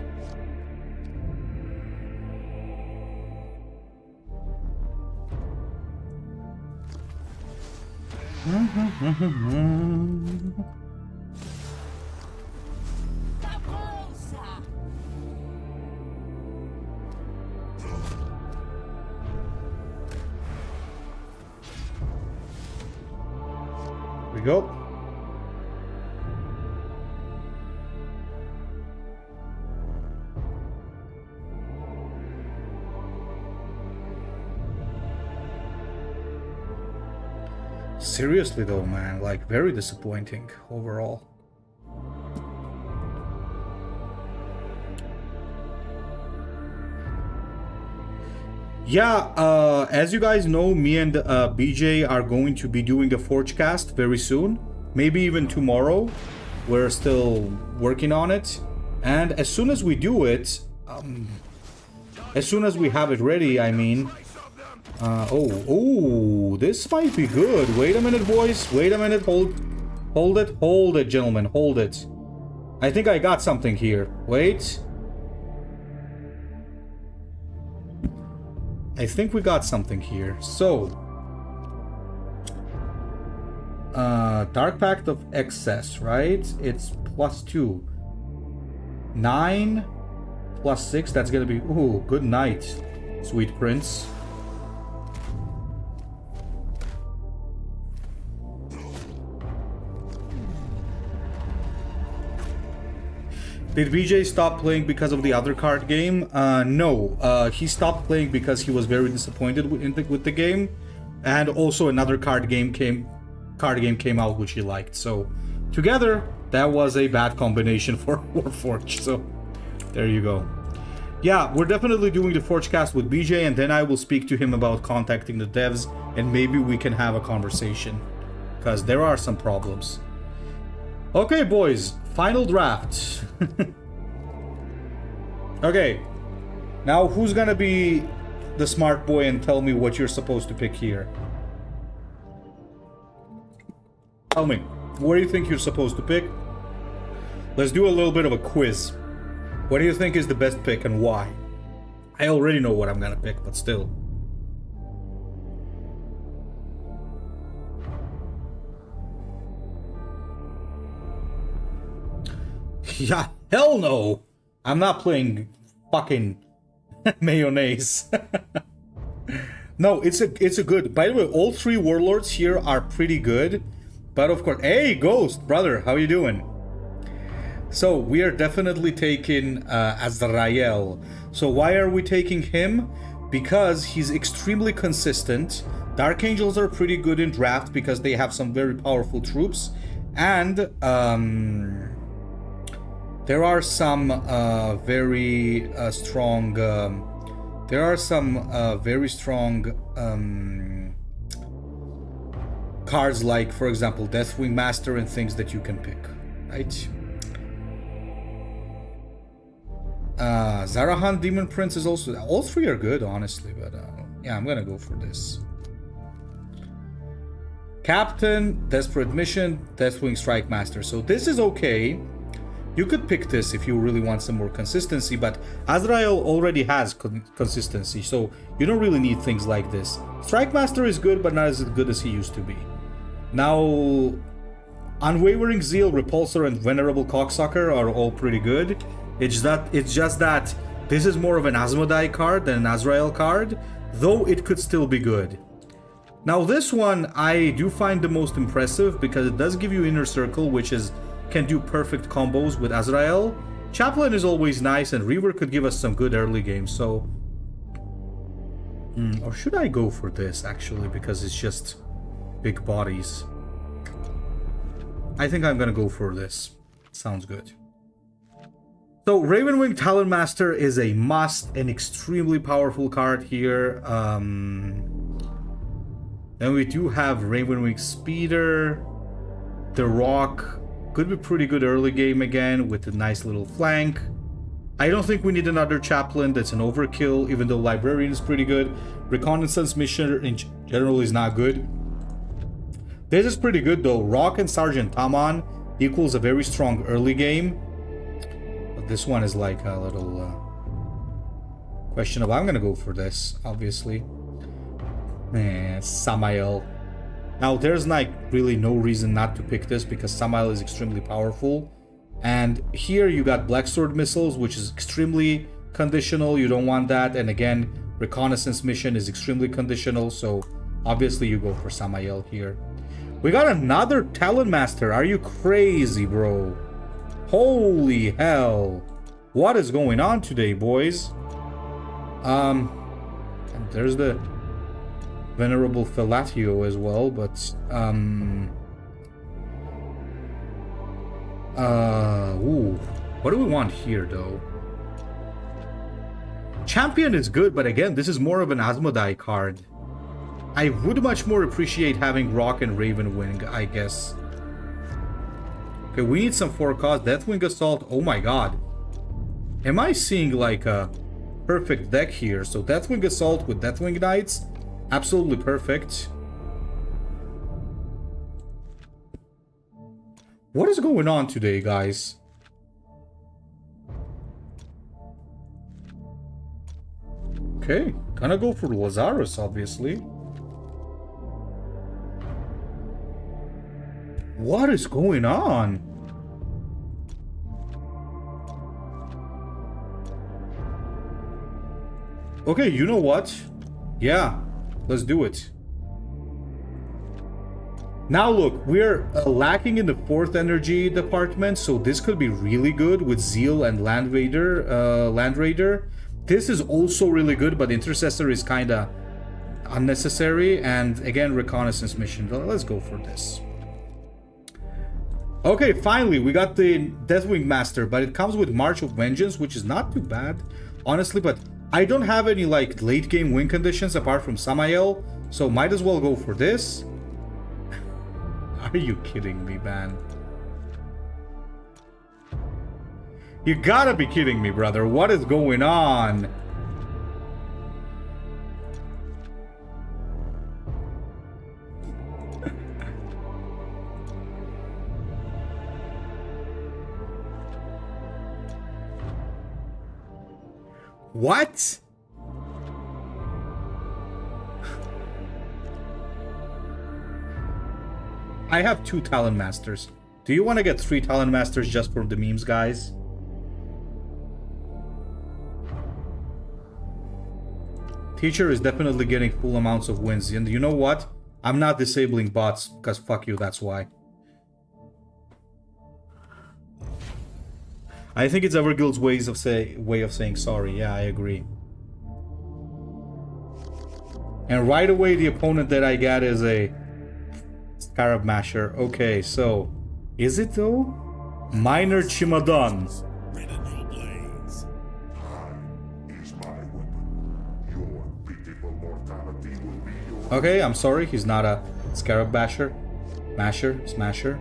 We go. Seriously though, man, like very disappointing overall. Yeah, as you guys know, me and BJ are going to be doing a Forge cast very soon. Maybe even tomorrow. We're still working on it. And as soon as we do it, as soon as we have it ready, I mean... oh, this might be good. Wait a minute, boys. Wait a minute. Hold it, gentlemen. Hold it. I think I got something here. Wait. I think we got something here. So, Dark Pact of Excess, right? It's +2. 9 plus 6. That's gonna be ooh, good night, sweet prince. Did BJ stop playing because of the other card game? No. He stopped playing because he was very disappointed with the game, and also another card game came out which he liked. So together, that was a bad combination for Warpforge. So there you go. Yeah, we're definitely doing the Forge cast with BJ, and then I will speak to him about contacting the devs, and maybe we can have a conversation, because there are some problems. Okay, boys, final draft. Okay, now who's gonna be the smart boy and tell me what you're supposed to pick here? Tell me, what do you think you're supposed to pick? Let's do a little bit of a quiz. What do you think is the best pick and why? I already know what I'm gonna pick, but still. Yeah, hell no! I'm not playing fucking mayonnaise. No, it's a good. By the way, all three warlords here are pretty good. But of course, hey, Ghost, brother, how you doing? So we are definitely taking Azrael. So why are we taking him? Because he's extremely consistent. Dark Angels are pretty good in draft because they have some very powerful troops. And there are some very strong... there are some very strong cards like, for example, Deathwing Master and things that you can pick, right? Zarahan Demon Prince is also... All three are good, honestly, but yeah, I'm gonna go for this. Captain, Desperate Mission, Deathwing Strike Master. So this is okay. You could pick this if you really want some more consistency, but Azrael already has consistency, so you don't really need things like this. Strike Master is good, but not as good as he used to be. Now, Unwavering Zeal, Repulsor, and Venerable Cocksucker are all pretty good. It's just that this is more of an Asmodai card than an Azrael card, though it could still be good. Now this one I do find the most impressive because it does give you Inner Circle, which can do perfect combos with Azrael. Chaplain is always nice, and Reaver could give us some good early games, so... or should I go for this, actually, because it's just big bodies? I think I'm gonna go for this. Sounds good. So, Ravenwing Talon Master is a must, an extremely powerful card here. Then we do have Ravenwing Speeder. The Rock could be pretty good early game again with a nice little flank. I don't think we need another Chaplain. That's an overkill, even though Librarian is pretty good. Reconnaissance Mission in general is not good. This is pretty good though. Rock and Sergeant Taman equals a very strong early game. But this one is like a little questionable. I'm gonna go for this, obviously. Samael. Now, there's like really no reason not to pick this because Samael is extremely powerful. And here you got Black Sword Missiles, which is extremely conditional. You don't want that. And again, Reconnaissance Mission is extremely conditional. So obviously you go for Samael here. We got another Talon Master. Are you crazy, bro? Holy hell. What is going on today, boys? And there's the Venerable Fellatio as well, but ooh, what do we want here though? Champion is good, but again, this is more of an Asmodai card. I would much more appreciate having Rock and Ravenwing, I guess. Okay, we need some 4-cost. Deathwing Assault, oh my god. Am I seeing like a perfect deck here? So Deathwing Assault with Deathwing Knights, absolutely perfect. What is going on today, guys? Okay, gonna go for Lazarus, obviously. What is going on? Okay, you know what? Yeah, let's do it. Now look, we're lacking in the 4th energy department, so this could be really good with Zeal and Land Raider. This is also really good, but Intercessor is kind of unnecessary. And again, Reconnaissance Mission. Let's go for this. Okay, finally, we got the Deathwing Master, but it comes with March of Vengeance, which is not too bad, honestly, but I don't have any, like, late-game win conditions apart from Samael, so might as well go for this. Are you kidding me, man? You gotta be kidding me, brother. What is going on? What? I have 2 Talon Masters. Do you want to get 3 Talon Masters just for the memes, guys? Teacher is definitely getting full amounts of wins. And you know what? I'm not disabling bots, because fuck you, that's why. I think it's Everguild's way of saying sorry. Yeah, I agree. And right away, the opponent that I get is a Scarab Masher. Okay, so is it though? Minor Chimadon. Okay, I'm sorry, he's not a Scarab Basher. Smasher.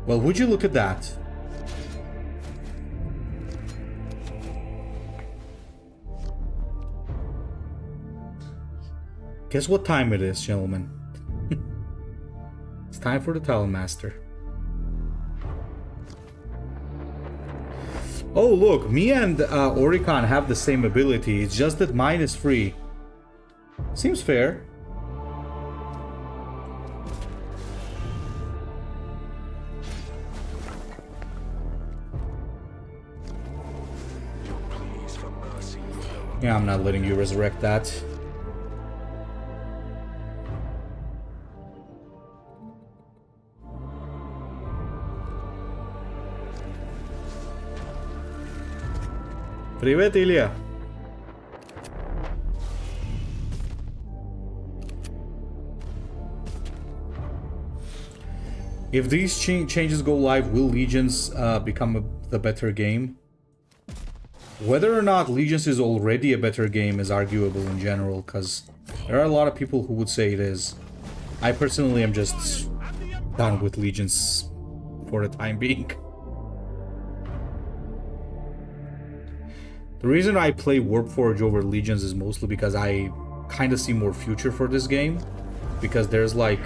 Well, would you look at that? Guess what time it is, gentlemen? It's time for the Talon Master. Oh, look, me and Oricon have the same ability. It's just that mine is free. Seems fair. Yeah, I'm not letting you resurrect that. Привет, Илья. If these changes go live, will Legions become the better game? Whether or not Legions is already a better game is arguable in general, because there are a lot of people who would say it is. I personally am just done with Legions for the time being. The reason I play Warpforge over Legions is mostly because I kind of see more future for this game, because there's like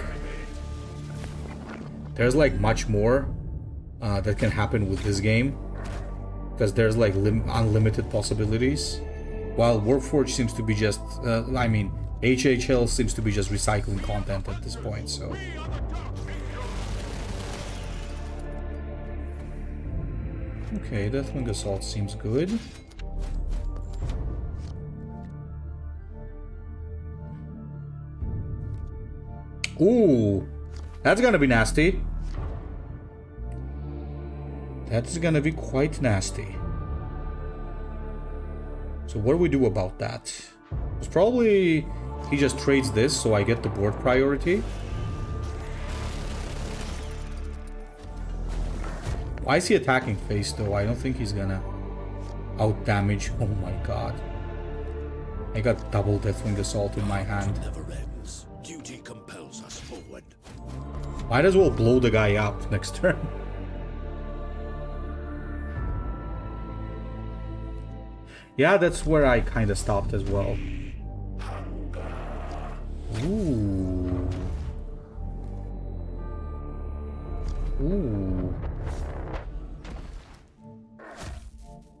much more that can happen with this game. Because there's like unlimited possibilities, while Warpforge seems to be just, I mean, HHL seems to be just recycling content at this point, so. Okay, Deathwing Assault seems good. Ooh, that's gonna be nasty. That's gonna be quite nasty. So what do we do about that? It's probably he just trades this so I get the board priority. Why is he attacking face though? I don't think he's gonna out damage. Oh my god. I got double Deathwing Assault in my hand. Never ends. Duty compels us forward. Might as well blow the guy up next turn. Yeah, that's where I kind of stopped as well. Ooh. Ooh.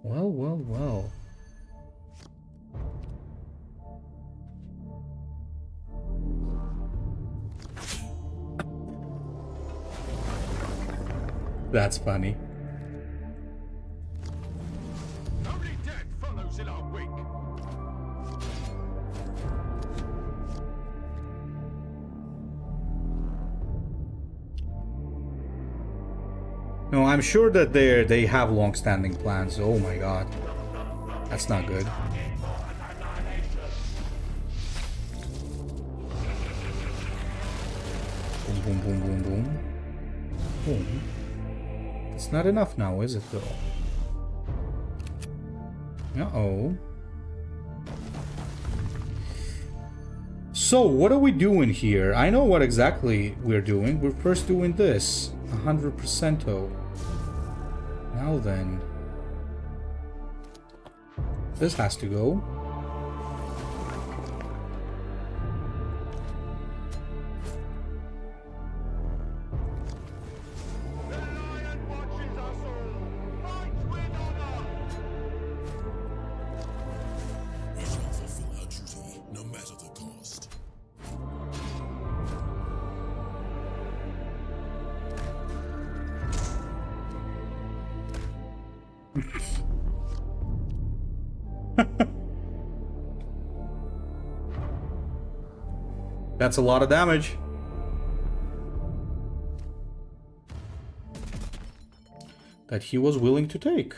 Well. That's funny. In our wake. No, I'm sure that they have long-standing plans. Oh my god. That's not good. Boom, boom, boom, boom, boom. Boom. It's not enough now, is it though? Uh-oh. So, what are we doing here? I know what exactly we're doing. We're first doing this. 100%. Now then. This has to go. That's a lot of damage. That he was willing to take.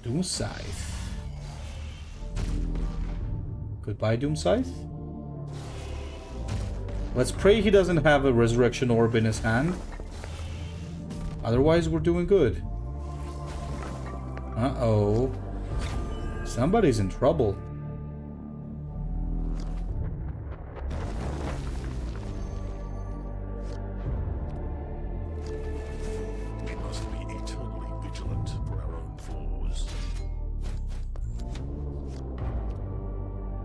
Doom Scythe. Goodbye, Doom Scythe. Let's pray he doesn't have a Resurrection Orb in his hand. Otherwise, we're doing good. Uh-oh. Somebody's in trouble. We must be eternally vigilant for our own foes.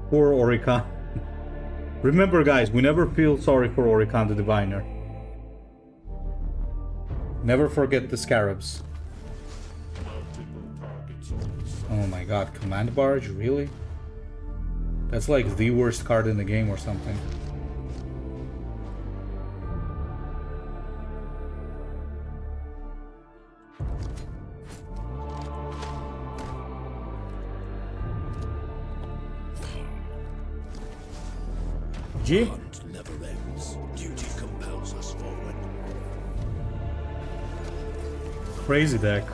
Poor Orikan. Remember, guys, we never feel sorry for Orikan the Diviner. Never forget the Scarabs. Oh my god, Command Barge? Really? That's like the worst card in the game or something. G? Hunt never ends. Duty compels us forward. Crazy deck.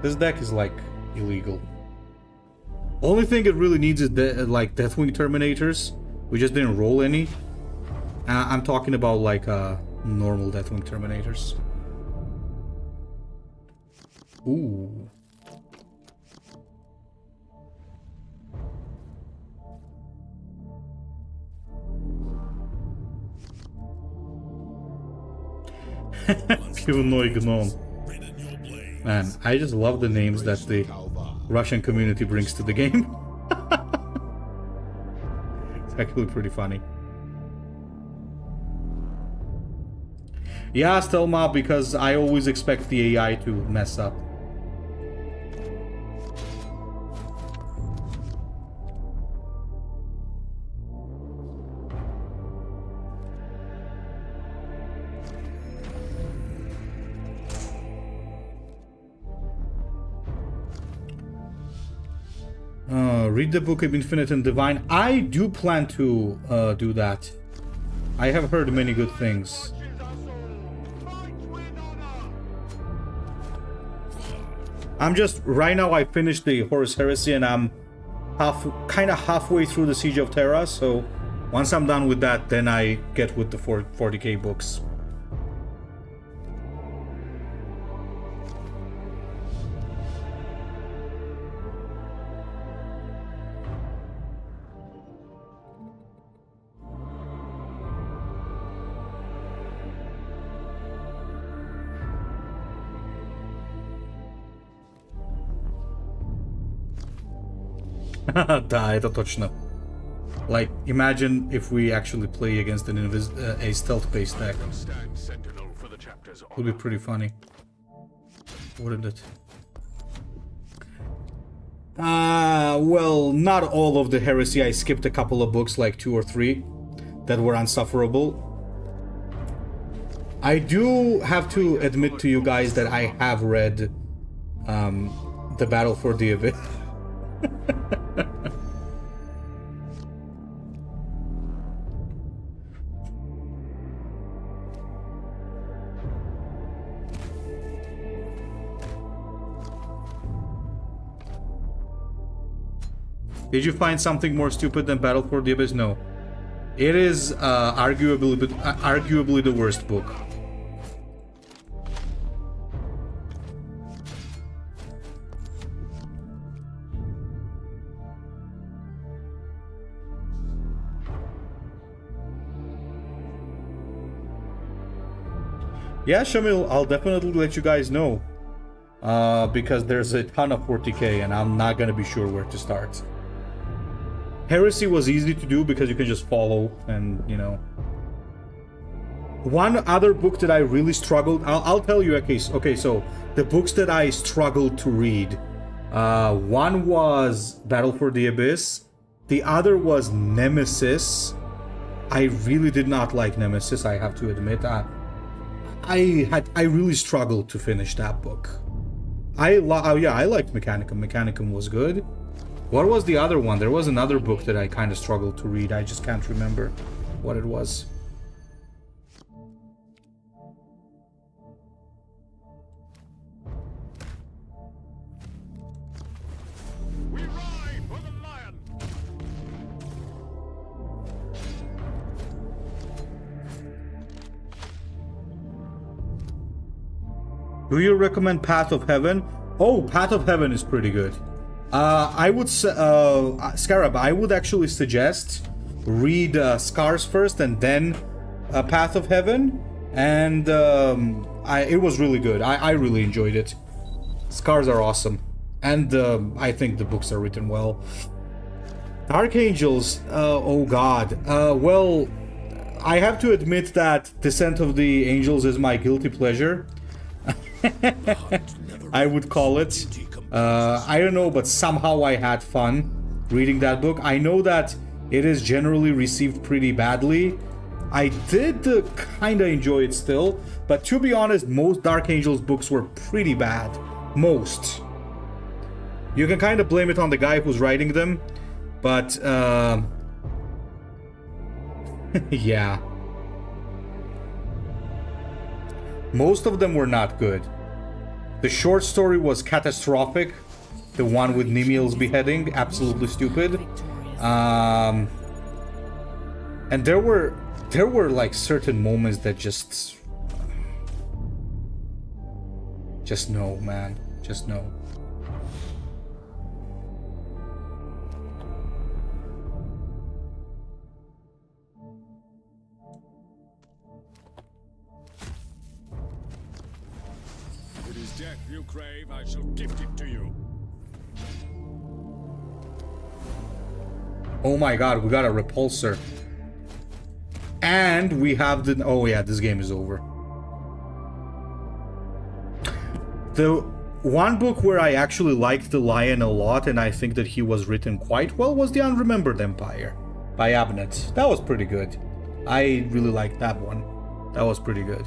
This deck is like illegal. Only thing it really needs is like Deathwing Terminators. We just didn't roll any. I'm talking about like normal Deathwing Terminators. Ooh. Pivnoy Gnome. Man, I just love the names that the Russian community brings to the game. It's actually pretty funny. Yeah, Stelma, because I always expect the AI to mess up. Read the book of Infinite and Divine. I do plan to do that. I have heard many good things. I'm just right now. I finished the Horus Heresy, and I'm kind of halfway through the Siege of Terra. So once I'm done with that, then I get with the 40k books. Da, это точно. Like, imagine if we actually play against a stealth-based deck. Would be pretty funny, wouldn't it? Well, not all of the Heresy. I skipped a couple of books, like 2 or 3, that were unsufferable. I do have to admit to you guys that I have read The Battle for the Abyss. Did you find something more stupid than Battle for the Abyss? No. It is arguably the worst book. Yeah, Shamil, I'll definitely let you guys know. Because there's a ton of 40k and I'm not gonna be sure where to start. Heresy was easy to do because you can just follow and, you know. One other book that I really struggled, I'll tell you a case. Okay, so the books that I struggled to read, one was Battle for the Abyss, the other was Nemesis. I really did not like Nemesis, I have to admit. I really struggled to finish that book. I liked Mechanicum. Mechanicum was good. What was the other one? There was another book that I kind of struggled to read. I just can't remember what it was. We ride for the lion. Do you recommend Path of Heaven? Oh, Path of Heaven is pretty good. I would say, Scarab, I would actually suggest read Scars first and then Path of Heaven. And it was really good. I really enjoyed it. Scars are awesome. And I think the books are written well. Dark Angels, oh god. Well, I have to admit that Descent of the Angels is my guilty pleasure. I would call it. I don't know, but somehow I had fun reading that book. I know that it is generally received pretty badly. I did kinda enjoy it still, but to be honest, most Dark Angels books were pretty bad. Most. You can kind of blame it on the guy who's writing them, but yeah. Most of them were not good. The short story was catastrophic. The one with Nimiel's beheading, absolutely stupid. And there were like certain moments that just no, man. Just no. It is death you crave, I shall gift it to you. Oh my god, we got a repulsor. And we have the... Oh yeah, this game is over. The one book where I actually liked the Lion a lot, and I think that he was written quite well, was The Unremembered Empire by Abnett. That was pretty good. I really liked that one. That was pretty good.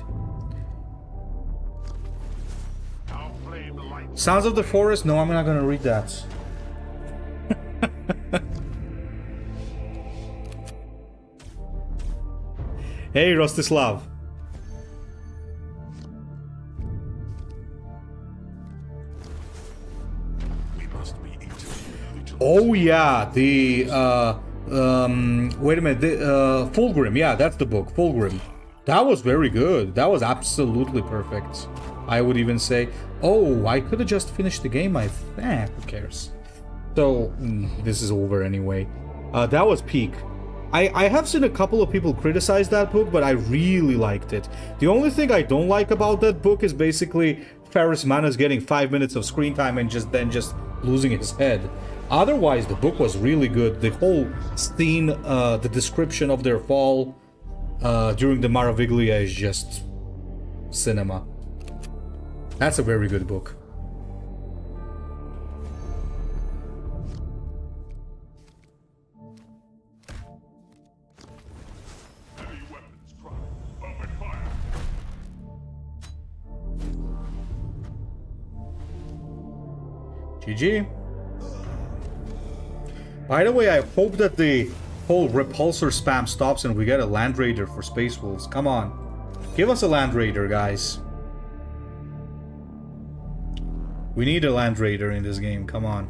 Sounds of the Forest? No, I'm not gonna read that. Hey, Rostislav. We must be eaten. Oh yeah, the wait a minute, the Fulgrim, yeah, that's the book, Fulgrim. That was very good. That was absolutely perfect. I would even say, oh, I could have just finished the game, I think. Who cares? So, this is over anyway. That was peak. I have seen a couple of people criticize that book, but I really liked it. The only thing I don't like about that book is basically Ferris Manus getting 5 minutes of screen time and just losing his head. Otherwise, the book was really good. The whole scene, the description of their fall during the Maraviglia is just cinema. That's a very good book. Heavy weapons cry. Open fire. GG. By the way, I hope that the whole repulsor spam stops and we get a Land Raider for Space Wolves. Come on. Give us a Land Raider, guys. We need a Land Raider in this game, come on.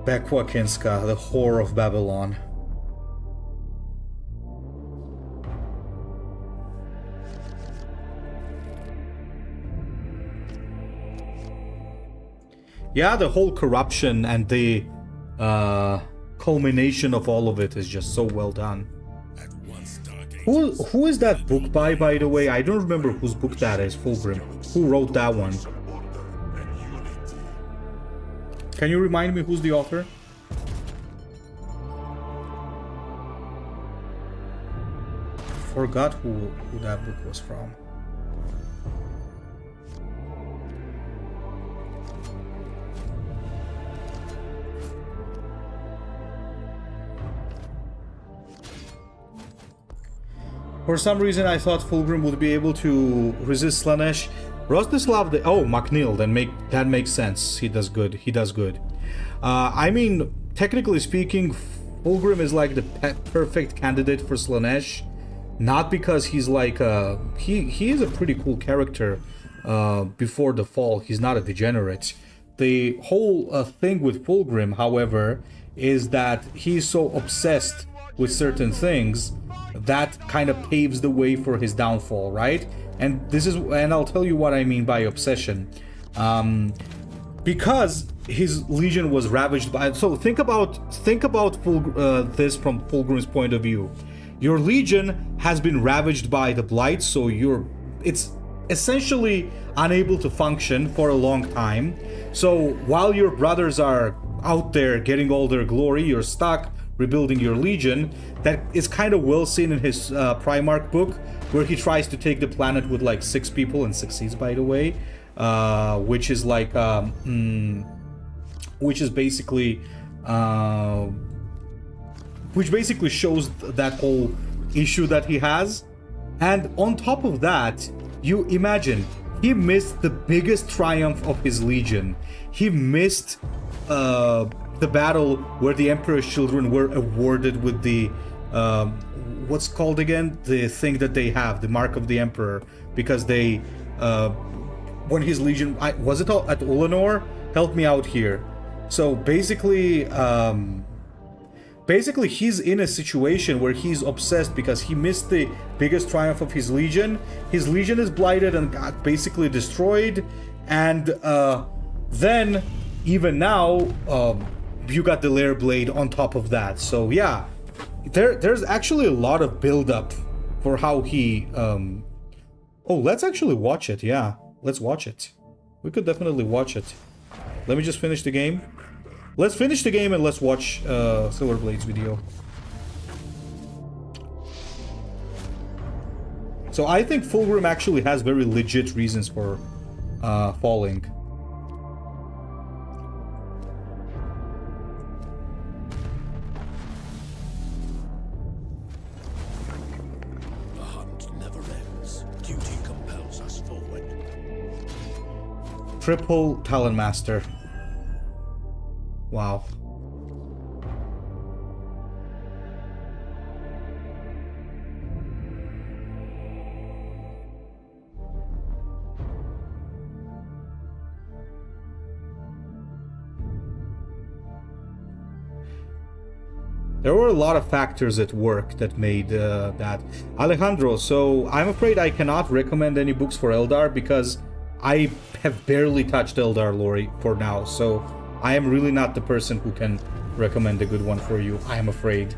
Bekwa Kinska, the whore of Babylon. Yeah, the whole corruption and the culmination of all of it is just so well done. At Who is that book by the way? I don't remember whose book that is, Fulgrim. Who wrote that one? Can you remind me who's the author? Forgot who that book was from. For some reason, I thought Fulgrim would be able to resist Slanesh. Rostislav, oh, MacNeil, that makes sense. He does good. He does good. I mean, technically speaking, Fulgrim is like the perfect candidate for Slanesh. Not because he's like he is a pretty cool character before the fall. He's not a degenerate. The whole thing with Fulgrim, however, is that he's so obsessed with certain things that kind of paves the way for his downfall, right? And I'll tell you what I mean by obsession. Because his legion was ravaged by. So think about this from Fulgrim's point of view. Your legion has been ravaged by the blight, so it's essentially unable to function for a long time. So while your brothers are out there getting all their glory, you're stuck rebuilding your legion. That is kind of well seen in his Primarch book, where he tries to take the planet with like 6 people and succeeds, by the way, which is like which basically shows that whole issue that he has. And on top of that, you imagine he missed the biggest triumph of his legion. He missed the battle where the Emperor's children were awarded with the what's called again, the thing that they have, the Mark of the Emperor, because they when his legion, was it at Ulanor? Help me out here. So basically he's in a situation where he's obsessed because he missed the biggest triumph of his legion. His legion is blighted and got basically destroyed, and then even now you got the Lair Blade on top of that. So yeah, there's actually a lot of build-up for how he oh, let's actually watch it. Yeah, let's watch it. We could definitely watch it. Let me just finish the game. Let's finish the game and let's watch Silverblade's video. So I think Fulgrim actually has very legit reasons for falling. The hunt never ends. Duty compels us forward. Triple Talon Master. Wow. There were a lot of factors at work that made that. Alejandro, so I'm afraid I cannot recommend any books for Eldar because I have barely touched Eldar lore for now, so I am really not the person who can recommend a good one for you, I am afraid.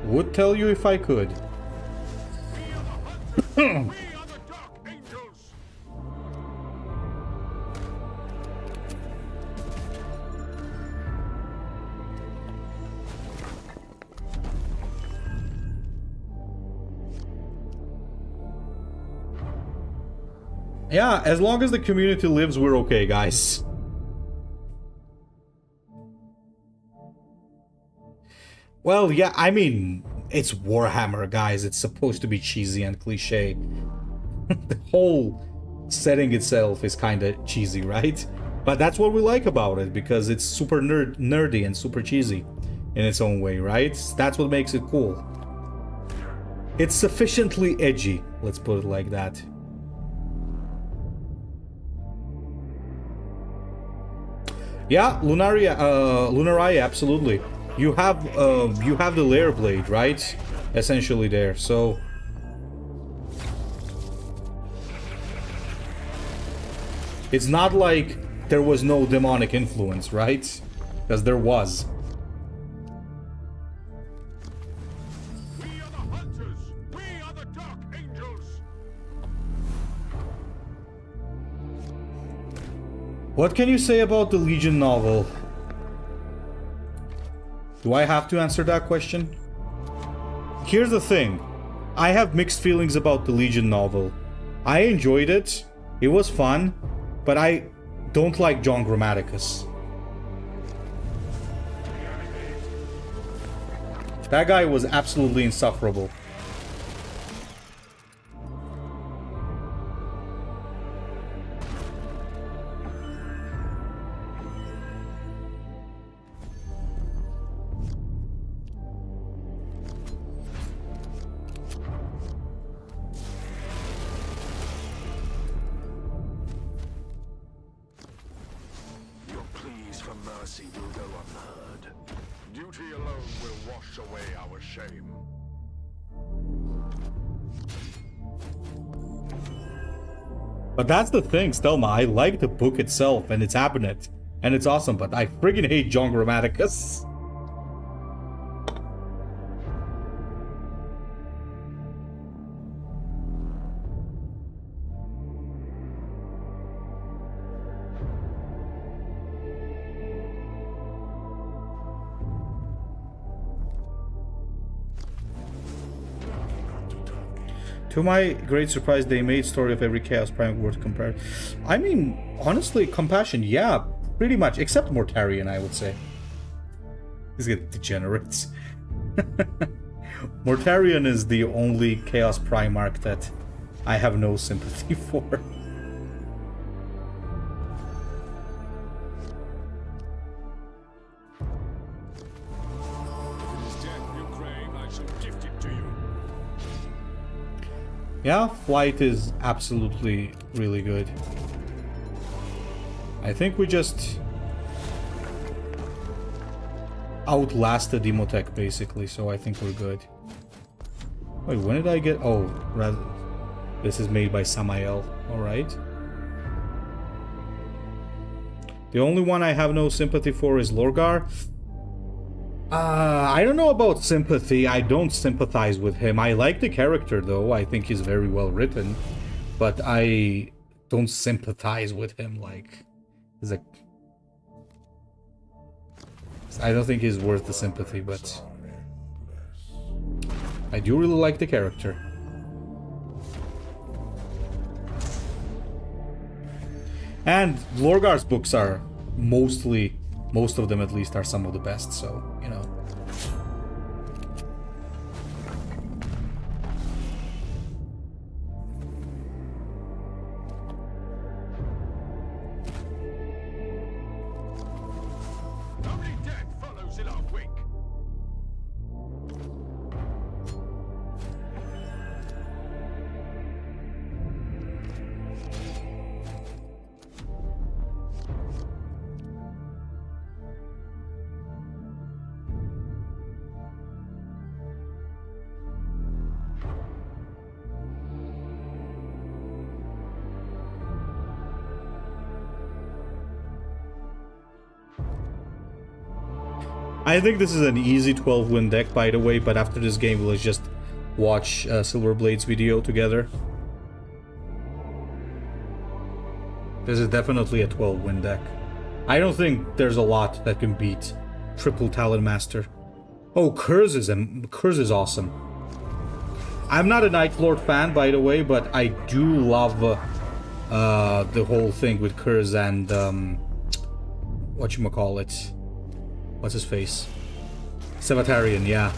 Would tell you if I could. Yeah, as long as the community lives, we're okay, guys. Well, yeah, I mean, it's Warhammer, guys. It's supposed to be cheesy and cliche. The whole setting itself is kind of cheesy, right? But that's what we like about it, because it's super nerdy and super cheesy in its own way, right? That's what makes it cool. It's sufficiently edgy, let's put it like that. Yeah, Lunaria, absolutely. You have the Lair Blade, right? Essentially there. So it's not like there was no demonic influence, right? Because there was. We are the hunters. We are the dark angels. What can you say about the Legion novel? Do I have to answer that question? Here's the thing. I have mixed feelings about the Legion novel. I enjoyed it. It was fun. But I don't like John Grammaticus. That guy was absolutely insufferable. Your pleas for mercy will go unheard. Duty alone will wash away our shame. But that's the thing, Stelma. I like the book itself, and it's happening, and it's awesome, but I friggin' hate John Grammaticus. To my great surprise, they made story of every Chaos Prime worth compared. I mean, honestly, Compassion, yeah, pretty much, except Mortarion, I would say. These get degenerates. Mortarion is the only Chaos Prime arc that I have no sympathy for. Yeah, Flight is absolutely really good. I think we just outlasted Demotech basically, so I think we're good. Wait, when did I get... Oh, rather... This is made by Samael. Alright. The only one I have no sympathy for is Lorgar. I don't know about sympathy. I don't sympathize with him. I like the character, though. I think he's very well written. But I don't sympathize with him, like... He's a... I don't think he's worth the sympathy, but... I do really like the character. And Lorgar's books are mostly... Most of them, at least, are some of the best, so, you know. Only death follows in our wake. I think this is an easy 12-win deck, by the way, but after this game, let's just watch Silverblade's video together. This is definitely a 12-win deck. I don't think there's a lot that can beat Triple Talon Master. Oh, Curse is awesome. I'm not a Night Lord fan, by the way, but I do love the whole thing with Curse and whatchamacallit. What's his face? Sevatarian, yeah.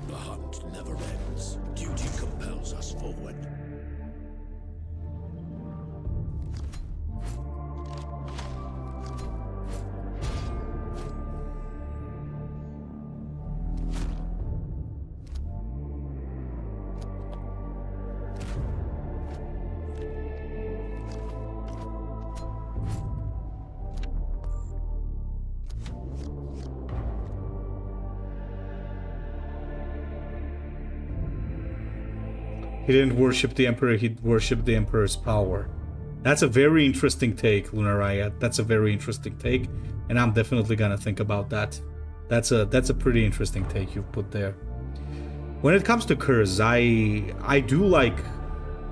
The hunt never ends. Duty compels us forward. He didn't worship the Emperor, he worshipped the Emperor's power. That's a very interesting take, Lunar Riot. That's a very interesting take, and I'm definitely gonna think about that. That's a pretty interesting take you've put there. When it comes to Curse, I do like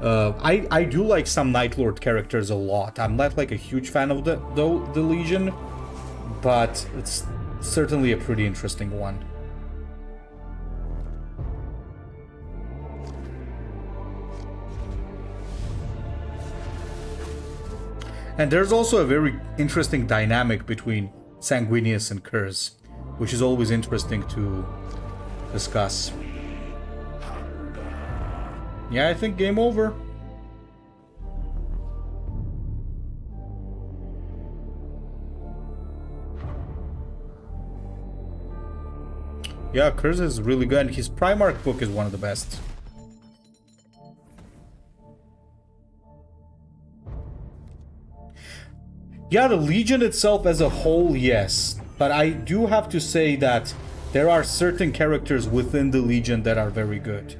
I do like some Night Lord characters a lot. I'm not like a huge fan of the Legion, but it's certainly a pretty interesting one. And there's also a very interesting dynamic between Sanguinius and Curse, which is always interesting to discuss. Yeah, I think game over. Yeah, Curse is really good, and his Primarch book is one of the best. Yeah, the Legion itself as a whole, yes. But I do have to say that there are certain characters within the Legion that are very good.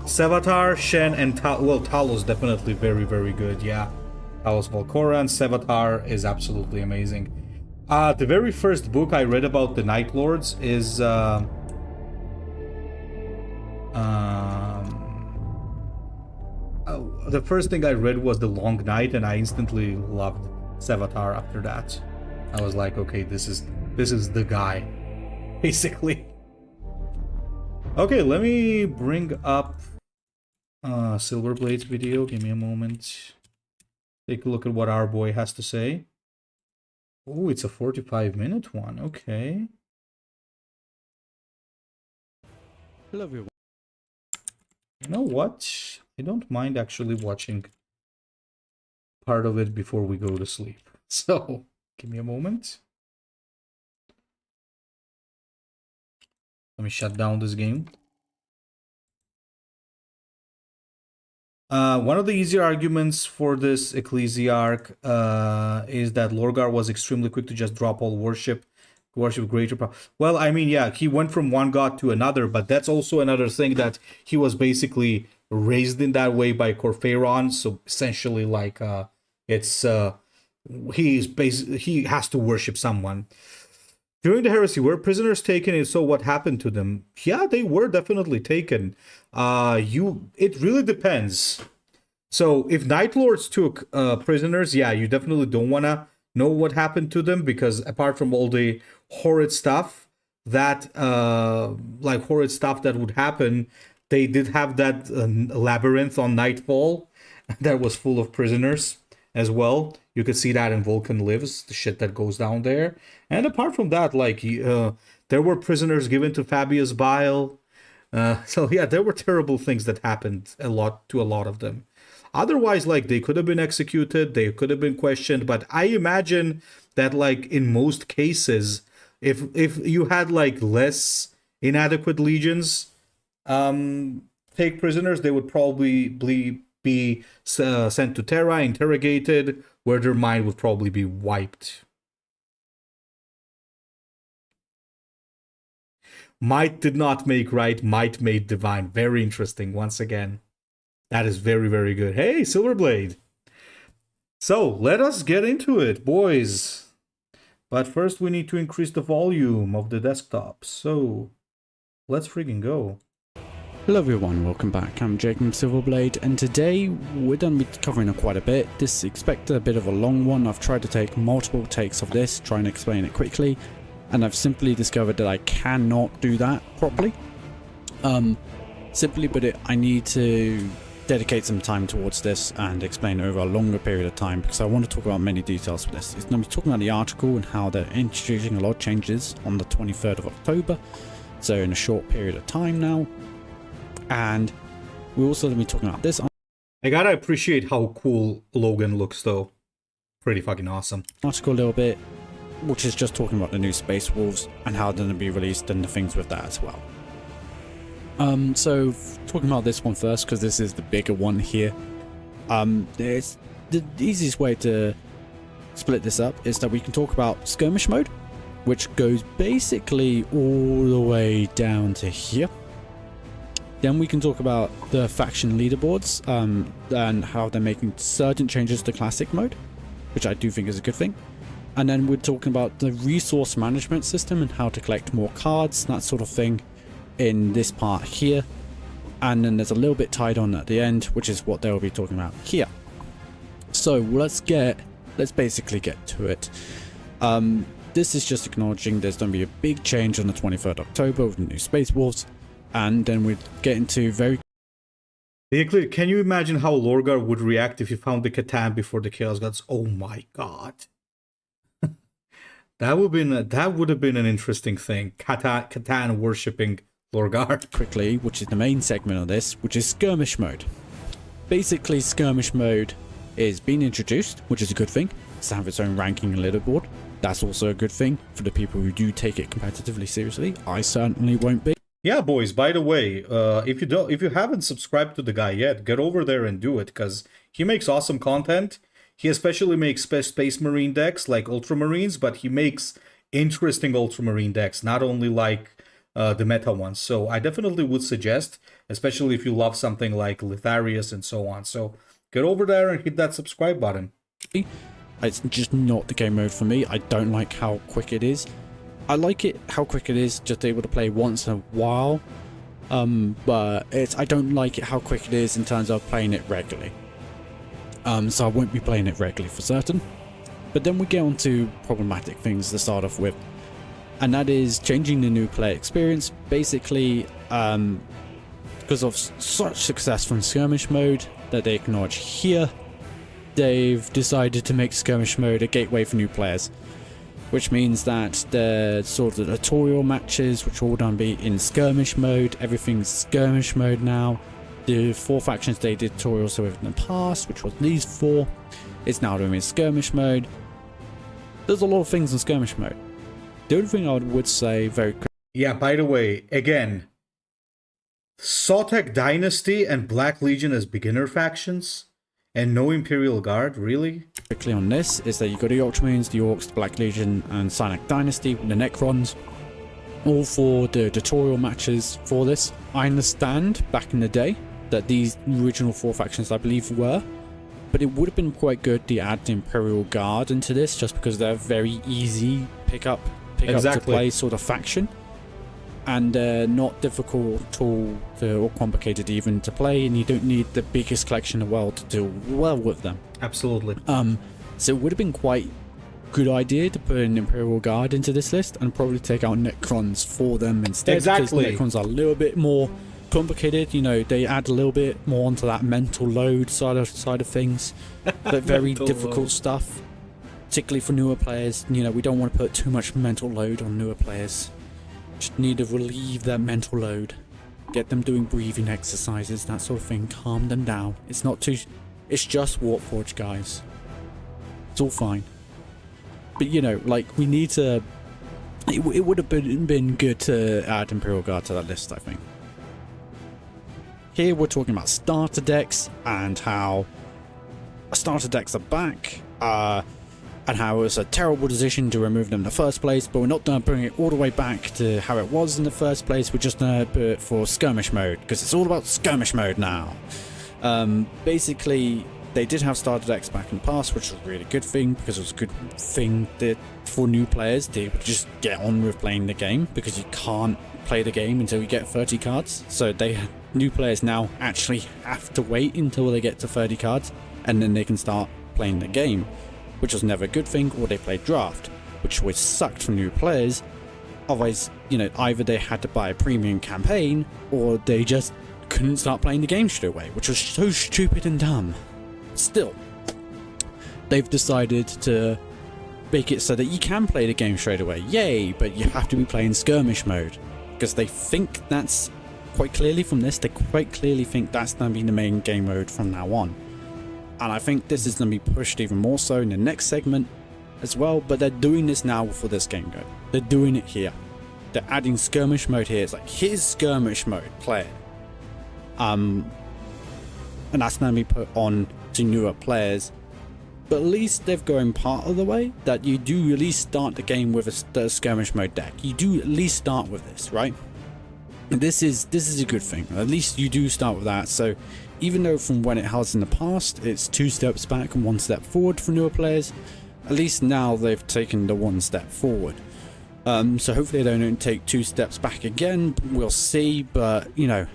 Sevatar, Shen, and Talos definitely very, very good, yeah. Talos Valkora and Sevatar is absolutely amazing. The very first book I read about the Night Lords is... the first thing I read was The Long Night, and I instantly loved Sevatar after that. I was like, okay, this is the guy, basically. Okay, let me bring up Silverblade's video. Give me a moment. Take a look at what our boy has to say. Oh, it's a 45-minute one. Okay. Hello, everyone. You know what? I don't mind actually watching part of it before we go to sleep. So, give me a moment. Let me shut down this game. One of the easier arguments for this Ecclesiarch is that Lorgar was extremely quick to just drop all worship greater power. Well, I mean, yeah, he went from one god to another, but that's also another thing, that he was basically raised in that way by Corpheron. So essentially, like, he has to worship someone. During the heresy, were prisoners taken? And so what happened to them? Yeah, they were definitely taken. It really depends. So if Night Lords took prisoners, yeah, you definitely don't want to know what happened to them, because apart from all the horrid stuff that would happen, they did have that labyrinth on Nightfall that was full of prisoners as well. You could see that in Vulcan Lives, the shit that goes down there. And apart from that, like, there were prisoners given to Fabius Bile. So yeah, there were terrible things that happened to a lot of them. Otherwise, like, they could have been executed, they could have been questioned, but I imagine that, like, in most cases, if you had, like, less inadequate legions take prisoners, they would probably be sent to Terra, interrogated, where their mind would probably be wiped. Might did not make right, might made divine. Very interesting, once again. That is very, very good. Hey, Silverblade! So, let us get into it, boys. But first we need to increase the volume of the desktop. So, let's freaking go. Hello everyone, welcome back. I'm Jake from Silverblade, and today we're going to be covering quite a bit. Expect a bit of a long one. I've tried to take multiple takes of this, try and explain it quickly, and I've simply discovered that I cannot do that properly. I need to dedicate some time towards this and explain over a longer period of time, because I want to talk about many details for this. It's going to be talking about the article and how they're introducing a lot of changes on the 23rd of October, so in a short period of time now. And we're also going to be talking about this. I gotta appreciate how cool Logan looks, though. Pretty fucking awesome. Article a little bit, which is just talking about the new Space Wolves and how they're going to be released and the things with that as well. So talking about this one first, because this is the bigger one here. It's the easiest way to split this up is that we can talk about skirmish mode, which goes basically all the way down to here. Then we can talk about the faction leaderboards and how they're making certain changes to classic mode, which I do think is a good thing. And then we're talking about the resource management system and how to collect more cards, that sort of thing, in this part here. And then there's a little bit tied on at the end, which is what they'll be talking about here. So let's basically get to it. This is just acknowledging there's going to be a big change on the 23rd October with the new Space Wolves, and then we get into very... Can you imagine how Lorgar would react if he found the Catan before the Chaos Gods? Oh my god. That would have been an interesting thing. Catan worshipping Lorgar. Quickly, which is the main segment of this, which is skirmish mode. Basically, skirmish mode is being introduced, which is a good thing. It's to have its own ranking and leaderboard. That's also a good thing for the people who do take it competitively seriously. I certainly won't be. Yeah, boys, by the way, if you haven't subscribed to the guy yet, get over there and do it, because he makes awesome content. He especially makes Space Marine decks like Ultramarines, but he makes interesting Ultramarine decks, not only like the meta ones. So I definitely would suggest, especially if you love something like Litharius and so on. So get over there and hit that subscribe button. It's just not the game mode for me. I don't like how quick it is. I like it how quick it is, just able to play once in a while. But I don't like it how quick it is in terms of playing it regularly. So I won't be playing it regularly for certain. But then we get on to problematic things to start off with. And that is changing the new player experience. Basically, because of such success from skirmish mode that they acknowledge here, they've decided to make skirmish mode a gateway for new players. Which means that the sort of tutorial matches, which are all done be in skirmish mode, everything's skirmish mode now. The 4 factions they did tutorials with in the past, which was these 4, it's now doing in skirmish mode. There's a lot of things in skirmish mode. The only thing I would say very quickly... Yeah, by the way, again, Sotek Dynasty and Black Legion as beginner factions, and no Imperial Guard, really? Quickly on this is that you got the Ultramarines, the Orcs, the Black Legion, and Cynac Dynasty, the Necrons, all for the tutorial matches for this. I understand back in the day that these original 4 factions, I believe, were, but it would have been quite good to add the Imperial Guard into this, just because they're very easy pick up to play sort of faction, and not difficult or complicated even to play, and you don't need the biggest collection in the world to do well with them. Absolutely. So it would have been quite good idea to put an Imperial Guard into this list and probably take out Necrons for them instead. Exactly. Because Necrons are a little bit more complicated, you know, they add a little bit more onto that mental load side of things. But very difficult stuff, particularly for newer players. You know, we don't want to put too much mental load on newer players. Just need to relieve that mental load, get them doing breathing exercises, that sort of thing, calm them down. It's not too, it's just Warpforge, guys. It's all fine. But you know, like, we need to, it would have been good to add Imperial Guard to that list, I think. Here we're talking about starter decks and how starter decks are back, and how it was a terrible decision to remove them in the first place, but we're not going to bring it all the way back to how it was in the first place. We're just going to put it for skirmish mode, because it's all about skirmish mode now. Basically, they did have starter decks back in the past, which was a really good thing, because it was a good thing that for new players to just get on with playing the game, because you can't play the game until you get 30 cards. So new players now actually have to wait until they get to 30 cards, and then they can start playing the game, which was never a good thing. Or they played draft, which always sucked for new players. Otherwise, you know, either they had to buy a premium campaign, or they just couldn't start playing the game straight away, which was so stupid and dumb. Still, they've decided to make it so that you can play the game straight away. Yay, but you have to be playing skirmish mode, because they think that's, quite clearly from this, they quite clearly think that's going to be the main game mode from now on. And I think this is going to be pushed even more so in the next segment as well, but they're doing this now for this game mode. They're doing it here. They're adding skirmish mode here. It's like, here's skirmish mode, play it. And that's going to be put on to newer players. But at least they've gone part of the way, that you do at least start the game with a skirmish mode deck. You do at least start with this, right? This is a good thing. At least you do start with that. So even though from when it has in the past, it's 2 steps back and 1 step forward for newer players, at least now they've taken the 1 step forward. So hopefully they don't take 2 steps back again. We'll see. But you know,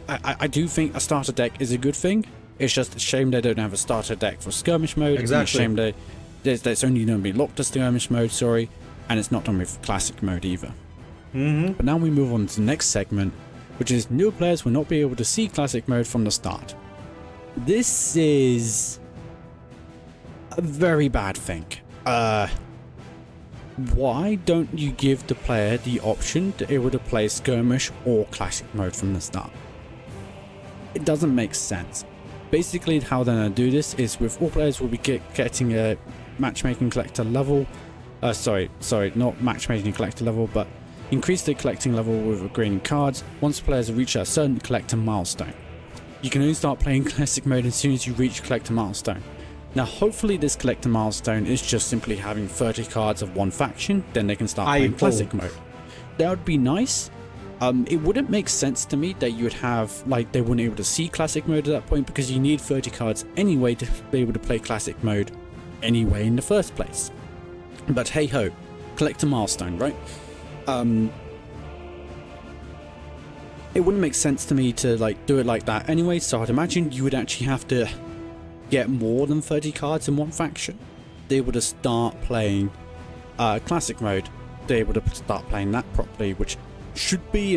I do think a starter deck is a good thing. It's just a shame they don't have a starter deck for skirmish mode. Exactly. It's a shame there's only going to be locked to skirmish mode. Sorry, and it's not done with classic mode either. But now we move on to the next segment, which is new players will not be able to see classic mode from the start. This is a very bad thing. Why don't you give the player the option to be able to play skirmish or classic mode from the start? It doesn't make sense. Basically how they're going to do this is with all players will be getting a matchmaking collector level. Sorry, not matchmaking collector level, but increase the collecting level with upgrading cards once players reach a certain collector milestone. You can only start playing classic mode as soon as you reach collector milestone. Now hopefully this collector milestone is just simply having 30 cards of one faction, then they can start playing classic mode. That would be nice. It wouldn't make sense to me that you would have, like, they wouldn't be able to see classic mode at that point, because you need 30 cards anyway to be able to play classic mode anyway in the first place. But hey ho, collector milestone, right? It wouldn't make sense to me to like do it like that anyway, so I'd imagine you would actually have to get more than 30 cards in one faction. They able to start playing classic mode. They're able to start playing that properly, which should be,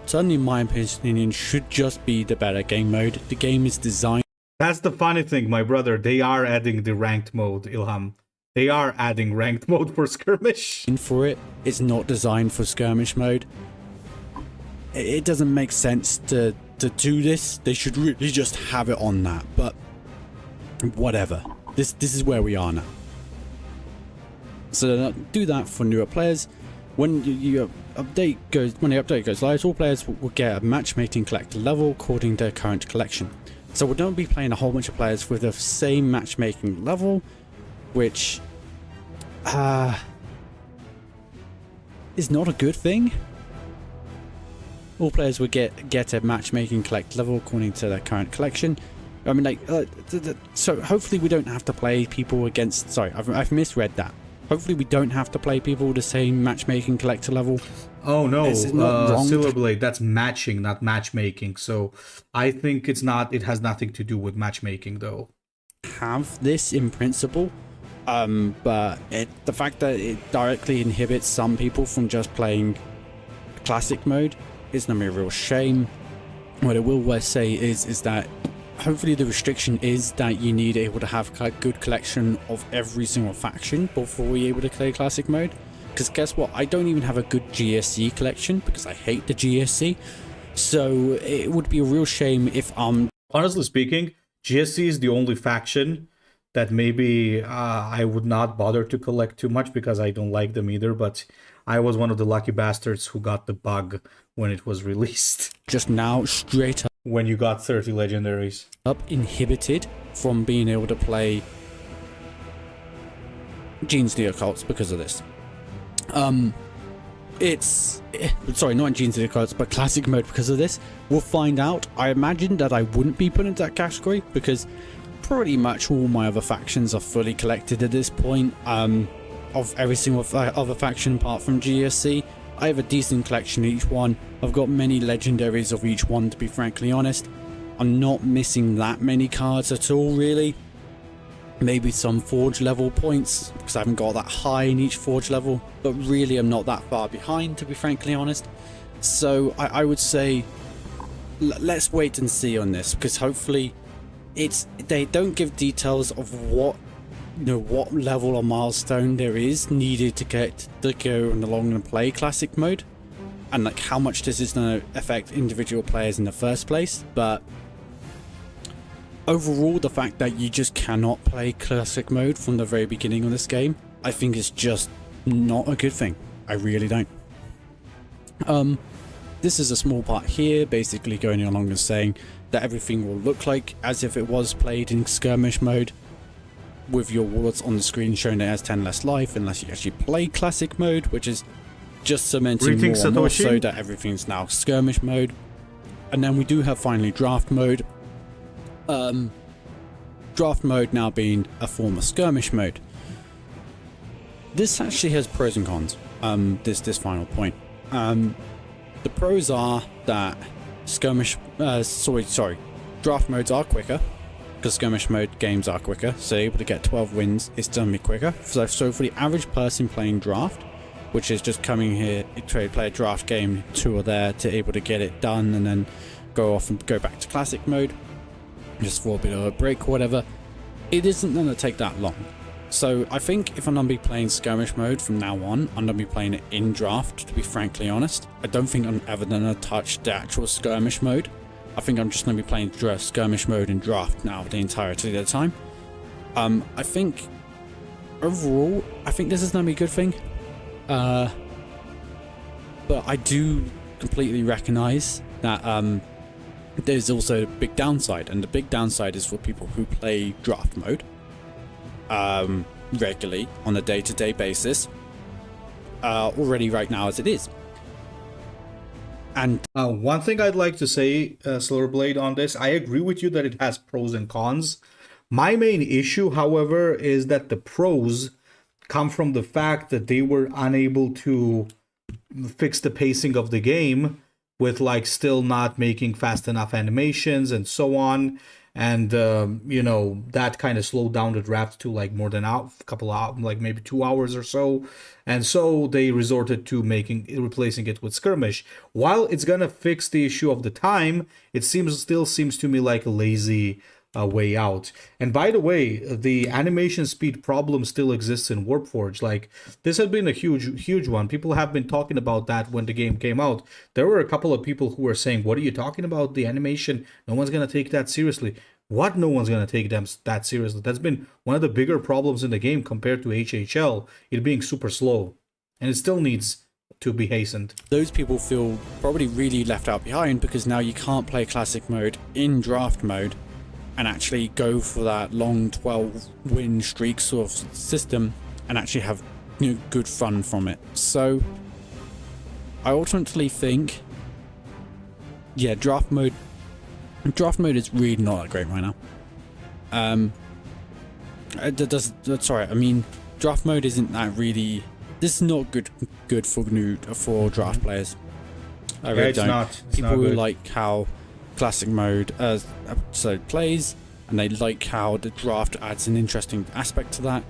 certainly in my opinion, should just be the better game mode. The game is designed. That's the funny thing, my brother. They are adding the ranked mode, Ilham. They are adding ranked mode for skirmish. For it, it's not designed for skirmish mode. It doesn't make sense to do this. They should really just have it on that. But whatever. This is where we are now. So do that for newer players. When the update goes live, all players will get a matchmaking collector level according to their current collection. So we don't be playing a whole bunch of players with the same matchmaking level, which is not a good thing. All players would get a matchmaking collector level according to their current collection. I mean, like, so hopefully we don't have to play people against. Sorry, I've misread that. Hopefully we don't have to play people with the same matchmaking collector level. Oh no, Silver Blade, that's matching, not matchmaking. So I think it's not. It has nothing to do with matchmaking, though. Have this in principle, but the fact that it directly inhibits some people from just playing classic mode is gonna be a real shame. What I will say is that hopefully the restriction is that you need able to have a good collection of every single faction before you're able to play classic mode. Because guess what? I don't even have a good GSC collection because I hate the GSC. So it would be a real shame if honestly speaking, GSC is the only faction that maybe I would not bother to collect too much because I don't like them either. But I was one of the lucky bastards who got the bug when it was released. Just now, straight up. When you got 30 legendaries. Inhibited from being able to play Genes the Occults because of this. Sorry, not in Genes the Occults, but classic mode because of this. We'll find out. I imagine that I wouldn't be put into that category because pretty much all my other factions are fully collected at this point. Of every single other faction apart from GSC. I have a decent collection of each one. I've got many legendaries of each one, to be frankly honest. I'm not missing that many cards at all, really. Maybe some forge level points, because I haven't got that high in each forge level. But really, I'm not that far behind, to be frankly honest. So I would say, let's wait and see on this, because hopefully they don't give details of what level or milestone there is needed to get to go along and play classic mode, and like how much this is going to affect individual players in the first place. But overall, the fact that you just cannot play classic mode from the very beginning of this game, I think is just not a good thing. I really don't. This is a small part here, basically going along and saying that everything will look like as if it was played in skirmish mode, with your warlords on the screen showing it has 10 less life unless you actually play classic mode, which is just cementing Greetings, more and more Satoshi. so that everything's now skirmish mode. And then we do have finally draft mode. Draft mode now being a form of skirmish mode. This actually has pros and cons. This final point. The pros are that draft modes are quicker, because skirmish mode games are quicker, so able to get 12 wins is going to be quicker. So for the average person playing draft, which is just coming here to play a draft game, 2 are there to able to get it done and then go off and go back to classic mode, just for a bit of a break or whatever, it isn't going to take that long. So I think if I'm going to be playing skirmish mode from now on, I'm going to be playing it in draft, to be frankly honest. I don't think I'm ever going to touch the actual skirmish mode. I think I'm just going to be playing skirmish mode in draft now the entirety of the time. I think overall, I think this is going to be a good thing. But I do completely recognize that there's also a big downside, and the big downside is for people who play draft mode regularly on a day-to-day basis, already right now as it is. And one thing I'd like to say, Silverblade, on this, I agree with you that it has pros and cons. My main issue, however, is that the pros come from the fact that they were unable to fix the pacing of the game with like still not making fast enough animations and so on. And, that kind of slowed down the draft to like more than a couple of, like maybe 2 hours or so. And so they resorted to replacing it with skirmish. While it's going to fix the issue of the time, it still seems to me like a lazy way out. And by the way, the animation speed problem still exists in Warpforge. Like, this had been a huge one. People have been talking about that when the game came out. There were a couple of people who were saying, what are you talking about? The animation, no one's going to take that seriously. What? No one's going to take them that seriously? That's been one of the bigger problems in the game compared to HHL, it being super slow. And it still needs to be hastened. Those people feel probably really left out behind, because now you can't play classic mode in draft mode and actually go for that long 12 win streak sort of system and actually have good fun from it. So I ultimately think, yeah, draft mode is really not that great right now. Draft mode isn't that really. This is not good for draft players. I really don't. It's People not who good. like how classic mode plays, and they like how the draft adds an interesting aspect to that.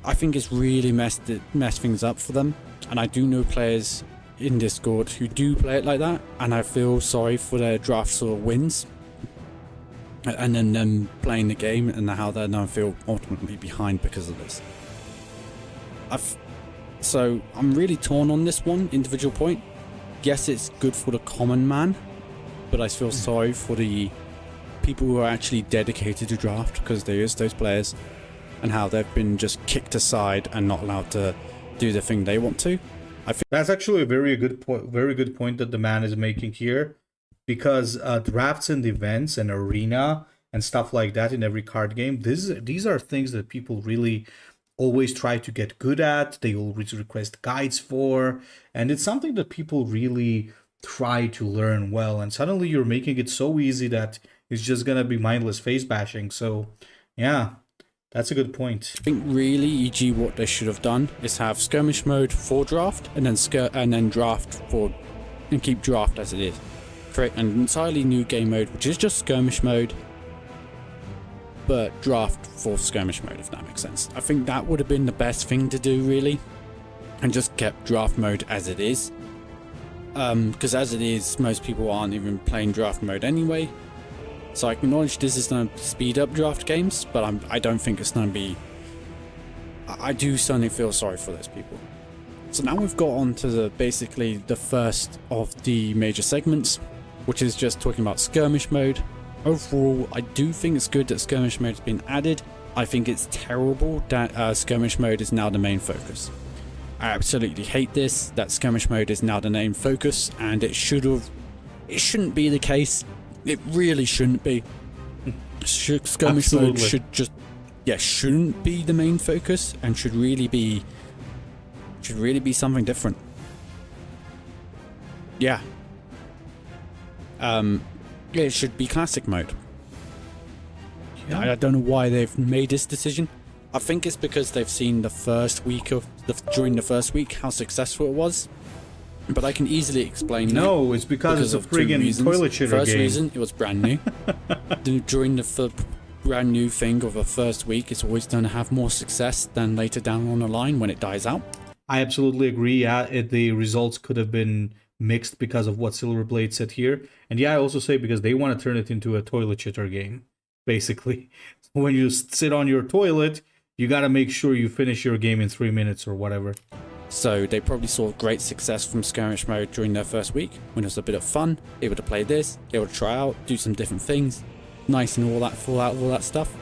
I think it's really messed things up for them, and I do know players in Discord who do play it like that, and I feel sorry for their draft sort of wins, and then them playing the game and how they now feel ultimately behind because of this. So I'm really torn on this one individual point. Yes, it's good for the common man, but I feel sorry for the people who are actually dedicated to draft, because there is those players and how they've been just kicked aside and not allowed to do the thing they want to. I think That's actually a very good point that the man is making here, because drafts and events and arena and stuff like that in every card game, these are things that people really always try to get good at. They always request guides for, and it's something that people really try to learn well. And suddenly you're making it so easy that it's just gonna be mindless face bashing. So yeah, that's a good point. I think really, e.g., what they should have done is have skirmish mode for draft, and then draft for, and keep draft as it is. Create an entirely new game mode, which is just skirmish mode, but draft for skirmish mode, if that makes sense. I think that would have been the best thing to do, really, and just kept draft mode as it is. Because as it is, most people aren't even playing draft mode anyway. So I acknowledge this is going to speed up draft games, but I don't think it's going to be. I do certainly feel sorry for those people. So now we've got on to basically the first of the major segments, which is just talking about skirmish mode. Overall, I do think it's good that skirmish mode has been added. I think it's terrible that skirmish mode is now the main focus. I absolutely hate this, that skirmish mode is now the main focus, and it shouldn't be the case. It really shouldn't be. Skirmish mode shouldn't be the main focus, and should really be something different. Yeah. It should be classic mode. Yeah. I don't know why they've made this decision. I think it's because they've seen during the first week how successful it was. But I can easily explain that. No, it's because it's a of two friggin' reasons. toilet shitter First game. reason, it was brand new. During the brand new thing of the first week, it's always going to have more success than later down on the line when it dies out. I absolutely agree. Yeah, the results could have been mixed because of what Silverblade said here. And yeah, I also say because they want to turn it into a toilet shitter game, basically. When you sit on your toilet, you got to make sure you finish your game in 3 minutes or whatever. So they probably saw great success from skirmish mode during their first week, when it was a bit of fun, able to play this, able to try out, do some different things, nice and all that, all that stuff.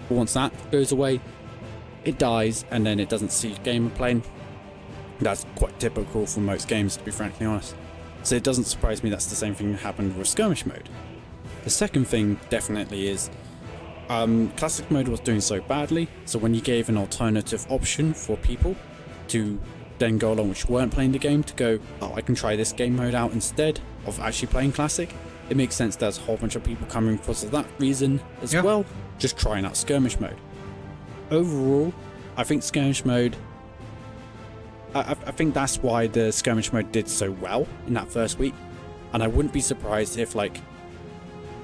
But once that goes away, it dies, and then it doesn't see gamer playing. That's quite typical for most games, to be frankly honest. So it doesn't surprise me that's the same thing that happened with skirmish mode. The second thing definitely is classic mode was doing so badly, so when you gave an alternative option for people to then go along which weren't playing the game to go, oh, I can try this game mode out instead of actually playing classic, it makes sense there's a whole bunch of people coming because of that reason as well, just trying out skirmish mode. Overall, I think skirmish mode, I think that's why the skirmish mode did so well in that first week, and I wouldn't be surprised if like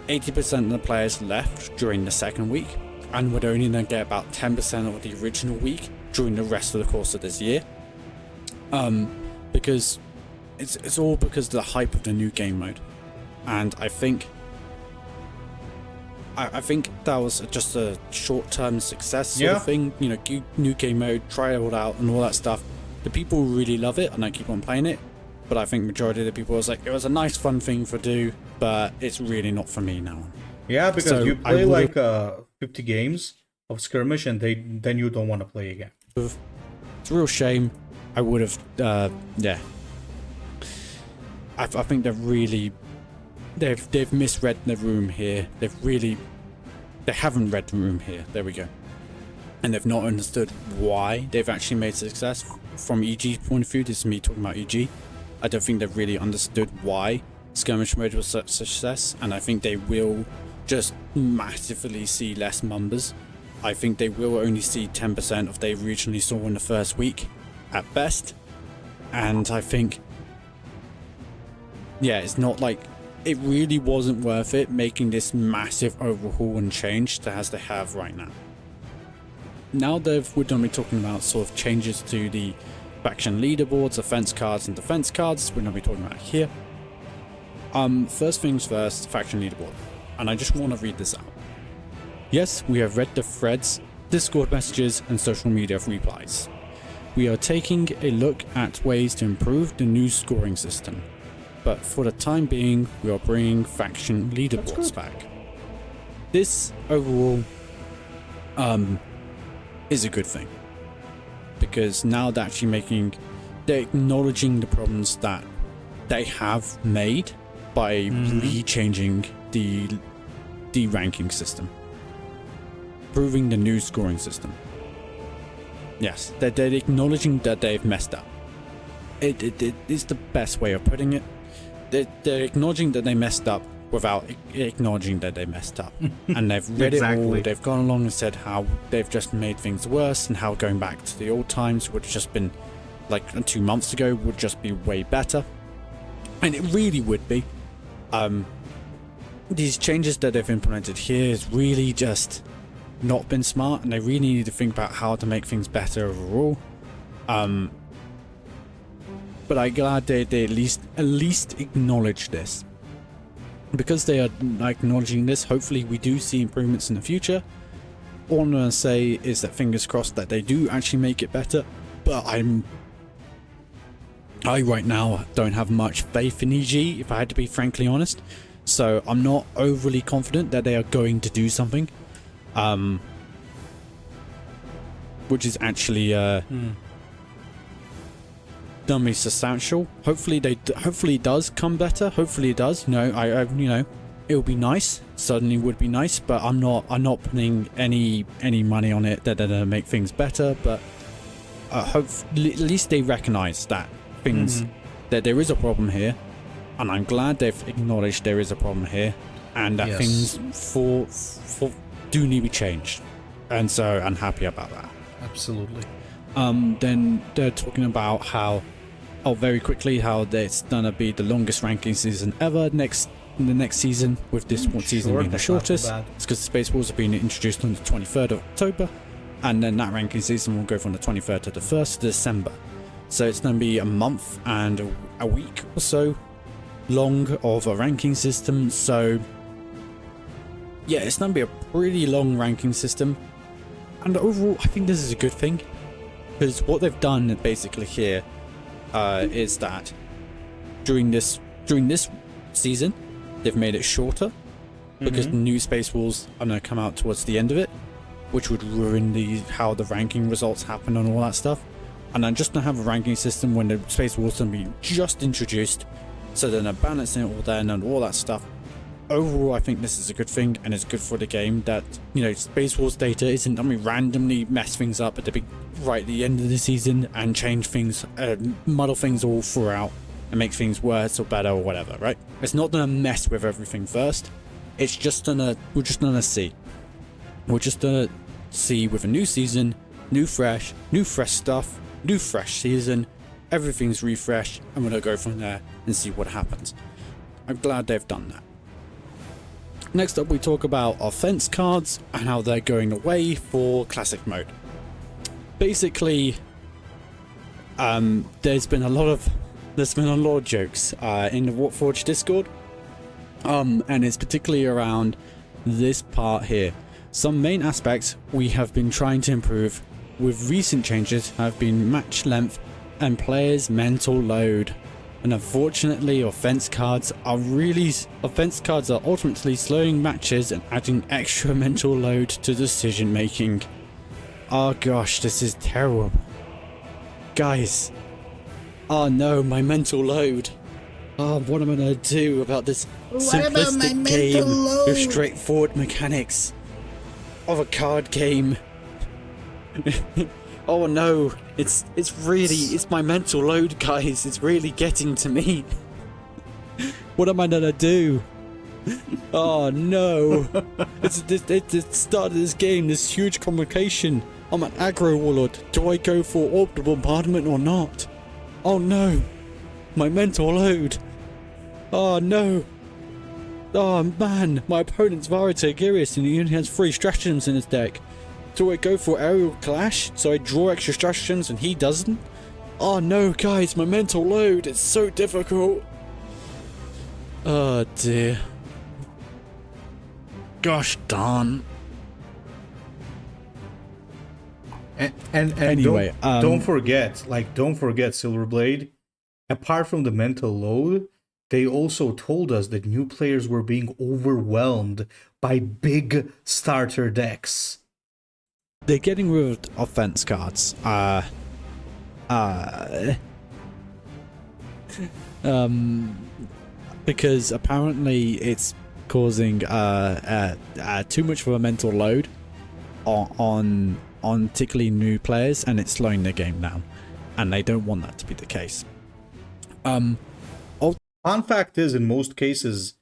80% of the players left during the second week and would only then get about 10% of the original week during the rest of the course of this year. Because it's all because of the hype of the new game mode, and I think that was just a short-term success sort of thing. You know, new game mode, try it all out and all that stuff. The people really love it and I keep on playing it, but I think majority of the people was like, it was a nice fun thing to do, but it's really not for me now. Yeah, because So you play like 50 games of skirmish and then you don't want to play again. It's a real shame. I would have, yeah. I think they've misread the room here. They haven't read the room here. There we go. And they've not understood why they've actually made success from EG's point of view. This is me talking about EG. I don't think they've really understood why skirmish mode was such a success, and I think they will just massively see less numbers. I think they will only see 10% of they originally saw in the first week at best, and I think, yeah, it's not like it really wasn't worth it making this massive overhaul and change as they have right now. Now we're going to be talking about sort of changes to the faction leaderboards, offense cards and defense cards. We're going to be talking about here. First things first, faction leaderboard, and I just want to read this out. Yes, we have read the threads, Discord messages and social media replies. We are taking a look at ways to improve the new scoring system, but for the time being we are bringing faction leaderboards back. This overall is a good thing, because now they're actually they're acknowledging the problems that they have made by re-changing the ranking system, improving the new scoring system. Yes, they're acknowledging that they've messed up. It is the best way of putting it. They're acknowledging that they messed up without acknowledging that they messed up. And they've read it all, they've gone along and said how they've just made things worse, and how going back to the old times would have just been, like 2 months ago, would just be way better. And it really would be. These changes that they've implemented here has really just not been smart, and they really need to think about how to make things better overall. But I'm glad they at least acknowledge this. Because they are acknowledging this, hopefully we do see improvements in the future. All I'm going to say is that fingers crossed that they do actually make it better, but I right now don't have much faith in EG, if I had to be frankly honest. So I'm not overly confident that they are going to do something, which is actually done me substantial. Hopefully it does come better. Hopefully it does. It'll be nice. Certainly would be nice, but I'm not putting any money on it that they'll make things better. But hopefully at least they recognize that things that there is a problem here, and I'm glad they've acknowledged there is a problem here, and that Yes. things for do need to be changed, and so I'm happy about that. Absolutely. Then they're talking about how, very quickly, how it's gonna be the longest ranking season ever in the next season, with this one season Sure, being the that's not too shortest. bad. It's because the Space Wars have been introduced on the 23rd of October, and then that ranking season will go from the 23rd to the 1st of December. So it's going to be a month and a week or so long of a ranking system. So yeah, it's going to be a pretty long ranking system. And overall, I think this is a good thing, because what they've done basically here is that during this season, they've made it shorter, because the new Space Wars are going to come out towards the end of it, which would ruin how the ranking results happen and all that stuff. And I'm just going to have a ranking system when the Space Wars will be just introduced, so then they're balancing it all then and all that stuff. Overall, I think this is a good thing, and it's good for the game that, Space Wars data isn't going to randomly mess things up right at the end of the season and change things, muddle things all throughout and make things worse or better or whatever, right? It's not going to mess with everything first. We're just gonna see. We're just gonna see with a new season, new fresh stuff, new fresh season, everything's refreshed, and we're gonna go from there and see what happens. I'm glad they've done that. Next up, we talk about offense cards and how they're going away for classic mode. Basically, there's been a lot of jokes in the Warpforge Discord, and it's particularly around this part here. Some main aspects we have been trying to improve with recent changes have been match length and players' mental load. And unfortunately, offense cards are ultimately slowing matches and adding extra mental load to decision making. Oh gosh, this is terrible. Guys. Oh no, my mental load. Oh, what am I gonna do about this simplistic game with straightforward mechanics of a card game? Oh no, it's my mental load, guys. It's really getting to me. What am I gonna do? Oh no. It's the start of this game, this huge complication. I'm an aggro warlord. Do I go for orbital bombardment or not? Oh no. My mental load. Oh no. Oh man, my opponent's Varita Girius and he only has 3 stratagems in his deck. Do I go for aerial clash so I draw extra stratagems and he doesn't? Oh no guys, my mental load, it's so difficult. Oh dear. Gosh darn. And Anyway, don't forget, Silverblade, apart from the mental load, they also told us that new players were being overwhelmed by big starter decks. They're getting rid of offense cards. Because apparently it's causing too much of a mental load on particularly new players, and it's slowing the game down, and they don't want that to be the case. Fun fact is, in most cases,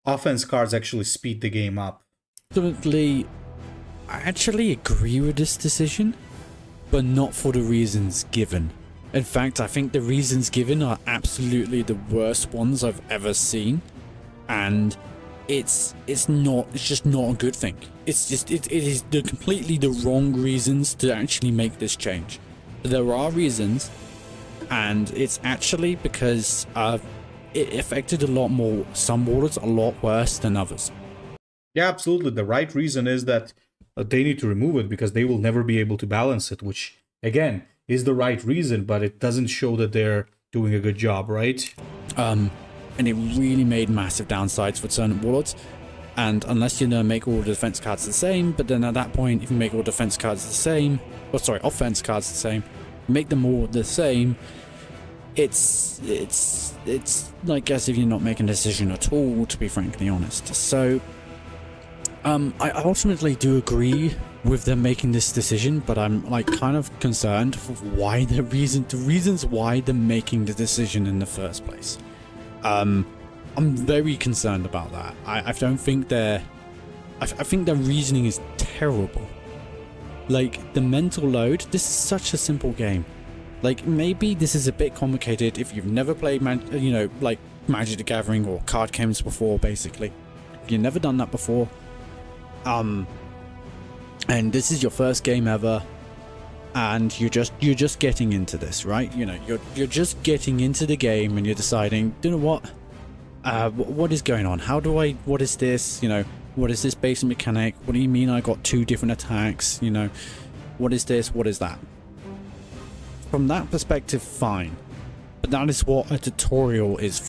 offense cards actually speed the game up. Ultimately, I actually agree with this decision, but not for the reasons given. In fact, I think the reasons given are absolutely the worst ones I've ever seen, and it's just not a good thing. It is completely the wrong reasons to actually make this change. There are reasons, and it's actually because it affected some warlords a lot worse than others. Yeah, absolutely. The right reason is that they need to remove it because they will never be able to balance it, which, again, is the right reason, but it doesn't show that they're doing a good job, right? And it really made massive downsides for certain warlords. And unless you make all the defense cards the same, but then at that point, if you make all defense cards the same, offense cards the same, make them all the same, it's like as if you're not making a decision at all, to be frankly honest. So I ultimately do agree with them making this decision, but I'm kind of concerned for why the reasons why they're making the decision in the first place. I'm very concerned about that. I don't think I think their reasoning is terrible. Like, the mental load, this is such a simple game. Like, maybe this is a bit complicated if you've never played, like Magic the Gathering or card games before, basically. If you've never done that before, and this is your first game ever, and you're just getting into this, right? You know, you're just getting into the game and you're deciding, you know what is going on? What is this? You know, what is this basic mechanic? What do you mean I got 2 different attacks? You know, what is this? What is that? From that perspective, fine. But that is what a tutorial is for.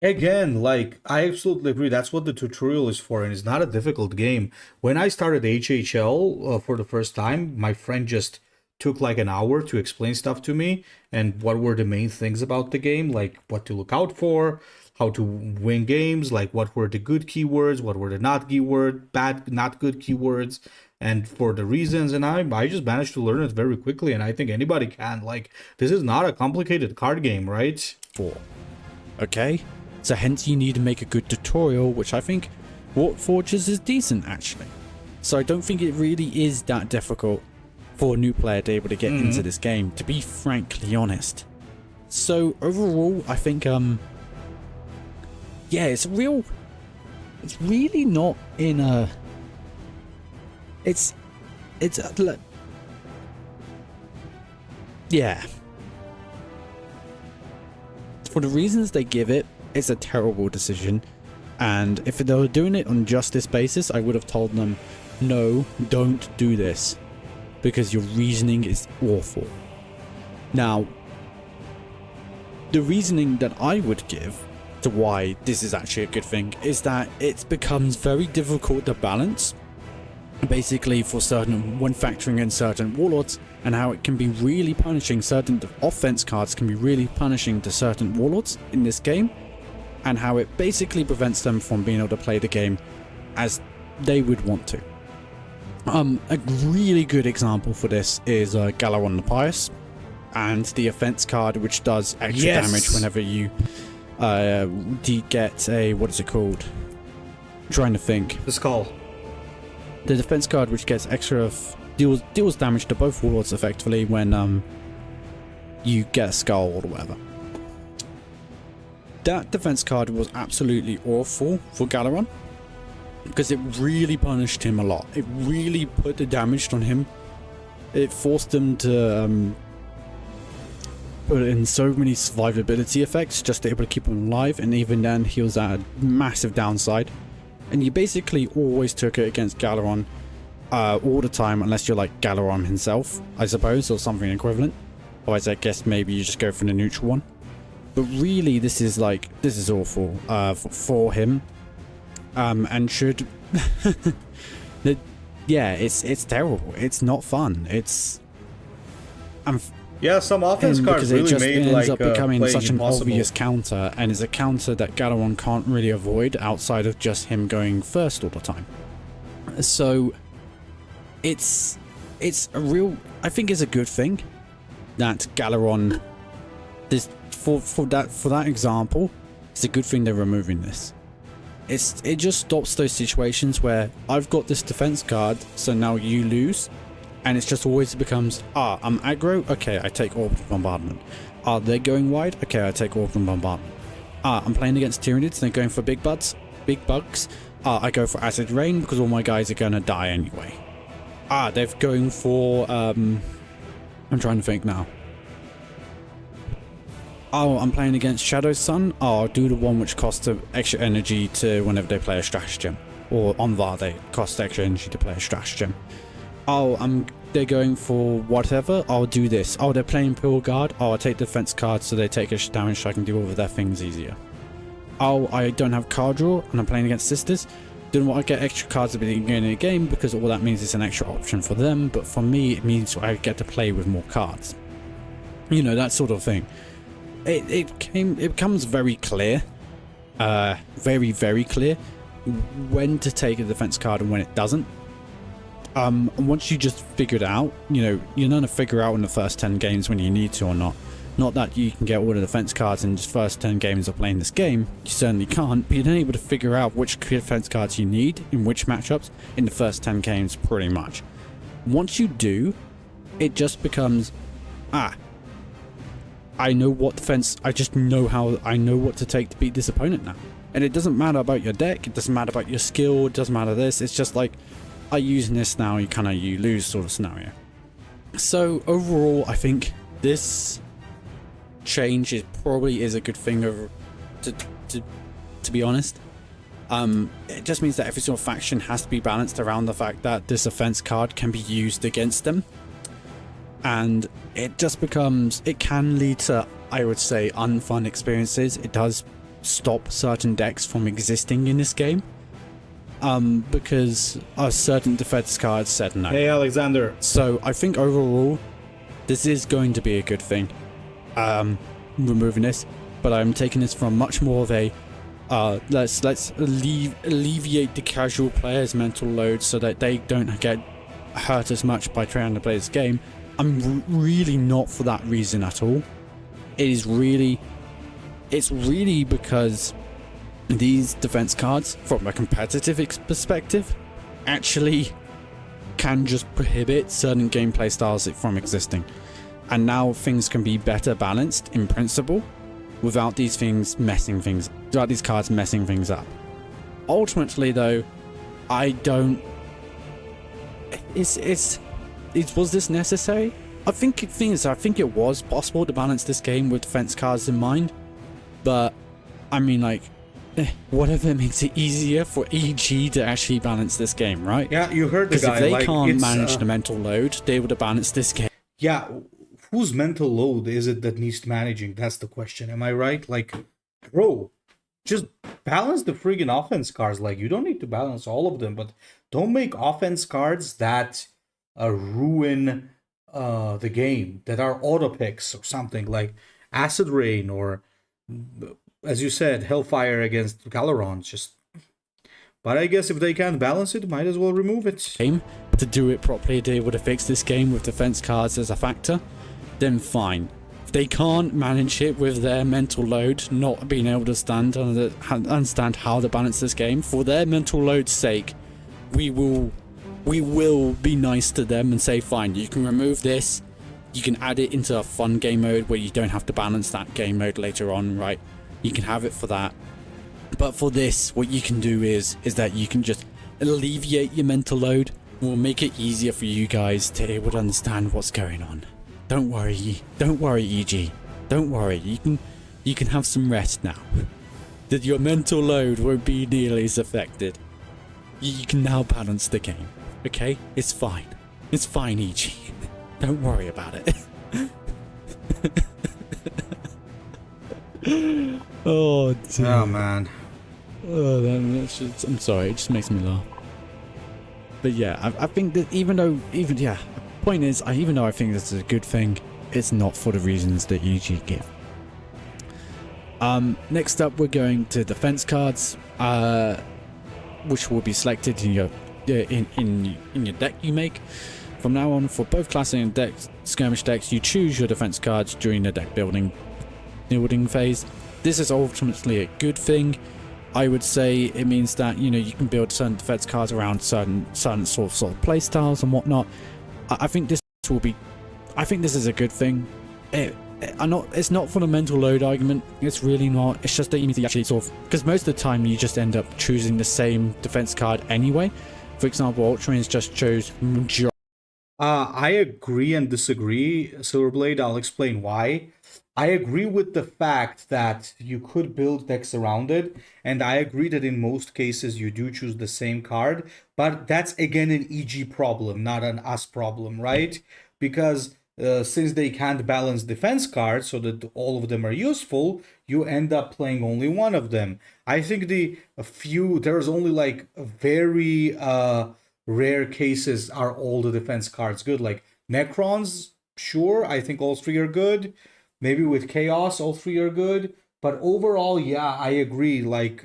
Again, like, I absolutely agree. That's what the tutorial is for, and it's not a difficult game. When I started HHL for the first time, my friend just took like an hour to explain stuff to me and what were the main things about the game, like what to look out for, how to win games, like what were the good keywords, what were the not good keywords, and for the reasons. And I just managed to learn it very quickly, and I think anybody can. Like, this is not a complicated card game, right? Okay, so hence you need to make a good tutorial, which I think Warpforge is decent, actually. So I don't think it really is that difficult for a new player to be able to get into this game, to be frankly honest. So overall, I think yeah, it's really not in a, yeah, for the reasons they give it, it's a terrible decision. And if they were doing it on just this basis, I would have told them, no, don't do this, because your reasoning is awful. Now, the reasoning that I would give to why this is actually a good thing is that it becomes very difficult to balance, basically, for certain, when factoring in certain warlords, and how it can be really punishing. Certain offense cards can be really punishing to certain warlords in this game, and how it basically prevents them from being able to play the game as they would want to. A really good example for this is Galaron the Pious, and the offense card which does extra damage whenever you get a, what is it called? I'm trying to think. The skull. The defense card which gets extra deals damage to both warlords effectively when you get a skull or whatever. That defense card was absolutely awful for Galaron, because it really punished him a lot. It really put the damage on him. It forced him to put in so many survivability effects just to be able to keep him alive, and even then he was at a massive downside. And you basically always took it against Galaron all the time, unless you're like Galaron himself, I suppose, or something equivalent. Otherwise, I guess maybe you just go for the neutral one. But really, this is awful for him. And should yeah, it's terrible. It's not fun. It's yeah, some offense cards really just made ends up becoming such an impossible. obvious counter, and it's a counter that Galaron can't really avoid outside of just him going first all the time. So it's a real, I think it's a good thing that Galaron, this for that example, it's a good thing they're removing this. It just stops those situations where I've got this defense card, so now you lose, and it's just always becomes, I'm aggro, okay, I take orbital bombardment. They're going wide, okay, I take orbital bombardment. I'm playing against Tyranids, they're going for big bugs. I go for acid rain because all my guys are gonna die anyway. They're going for I'm trying to think now. I'm playing against Shadow Sun. I'll do the one which costs extra energy to whenever they play a stratagem. Or on VAR, they cost extra energy to play a stratagem. They're going for whatever. I'll do this. They're playing Pill Guard. I'll take defense cards so they take extra damage so I can deal with their things easier. I don't have card draw and I'm playing against Sisters. Don't want to get extra cards at the beginning of the game because all that means is an extra option for them. But for me, it means I get to play with more cards. You know, that sort of thing. It becomes very clear, very, very clear when to take a defense card and when it doesn't. Once you just figure it out, you know, you're going to figure out in the first 10 games when you need to or not. Not that you can get all the defense cards in the first 10 games of playing this game, you certainly can't, but you're then able to figure out which defense cards you need in which matchups in the first 10 games pretty much. Once you do, it just becomes, I know what defense, I just know how, I know what to take to beat this opponent now. And it doesn't matter about your deck, it doesn't matter about your skill, it doesn't matter this, it's just like, I use this now, you lose sort of scenario. So overall, I think this change probably is a good thing to be honest. It just means that every single faction has to be balanced around the fact that this offense card can be used against them. And it just becomes, it can lead to, I would say, unfun experiences. It does stop certain decks from existing in this game. Because a certain defense card said no. Hey, Alexander. So I think overall, this is going to be a good thing. Removing this, but I'm taking this from much more of a let's alleviate the casual player's mental load so that they don't get hurt as much by trying to play this game. I'm really not for that reason at all. It's really because these defense cards, from a competitive perspective, actually can just prohibit certain gameplay styles from existing. And now things can be better balanced in principle without these cards messing things up. Ultimately though, I don't, was this necessary? I think it was possible to balance this game with defense cards in mind, but I mean, like, whatever makes it easier for EG to actually balance this game, right? Yeah, you heard the guy. Because if they like, can't manage the mental load, they would have balanced this game. Yeah, whose mental load is it that needs managing? That's the question. Am I right? Like, bro, just balance the friggin' offense cards. Like, you don't need to balance all of them, but don't make offense cards that ruin the game, that are auto picks or something like Acid Rain or, as you said, Hellfire against Galaron. Just, but I guess if they can't balance it, might as well remove it. To do it properly, they would have fixed this game with defense cards as a factor. Then fine. If they can't manage it with their mental load, not being able to understand how to balance this game, for their mental load's sake, we will be nice to them and say, fine, you can remove this, you can add it into a fun game mode where you don't have to balance that game mode later on, right? You can have it for that. But for this, what you can do is that you can just alleviate your mental load. We'll make it easier for you guys to be able to understand what's going on. Don't worry, EG. Don't worry, you can have some rest now. That your mental load won't be nearly as affected. You can now balance the game, okay? It's fine. It's fine, EG. Don't worry about it. Oh, dear. Oh, man. Oh, that's just, I'm sorry, it just makes me laugh. But yeah, I think that even though point is, even though I think this is a good thing, it's not for the reasons that EG give. Next up, we're going to defense cards, which will be selected in your deck you make. From now on, for both classic and skirmish decks, you choose your defense cards during the deck building phase. This is ultimately a good thing. I would say it means that, you know, you can build certain defense cards around certain sort of play styles and whatnot. I think this is a good thing. It's not for the mental load argument. It's really not. It's just that you need to actually sort of, because most of the time you just end up choosing the same defense card anyway. For example, Ultramarines just chose majority. I agree and disagree, Silverblade. I'll explain why. I agree with the fact that you could build decks around it, and I agree that in most cases you do choose the same card, but that's again an EG problem, not an us problem, right? Because since they can't balance defense cards so that all of them are useful, you end up playing only one of them. I think there's only like very rare cases are all the defense cards good. Like Necrons, sure, I think all three are good. Maybe with Chaos, all three are good. But overall, yeah, I agree. Like,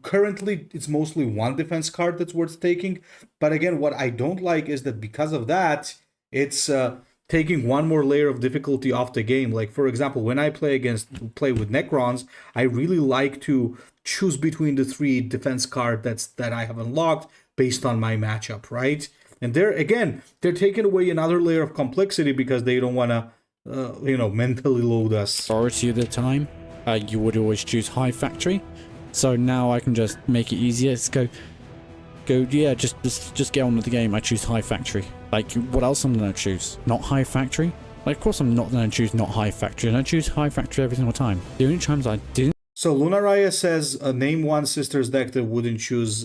currently, it's mostly one defense card that's worth taking. But again, what I don't like is that because of that, it's taking one more layer of difficulty off the game. Like, for example, when I play with Necrons, I really like to choose between the 3 defense cards that I have unlocked based on my matchup, right? And they're taking away another layer of complexity because they don't want to, mentally load us. Majority of the time, you would always choose high factory. So now I can just make it easier. Let's go. Yeah, just get on with the game. I choose high factory. Like, what else am I gonna choose? Not high factory? Like, of course I'm not gonna choose not high factory, and I choose high factory every single time. The only times I didn't. So Lunaraya says, name one Sisters deck that wouldn't choose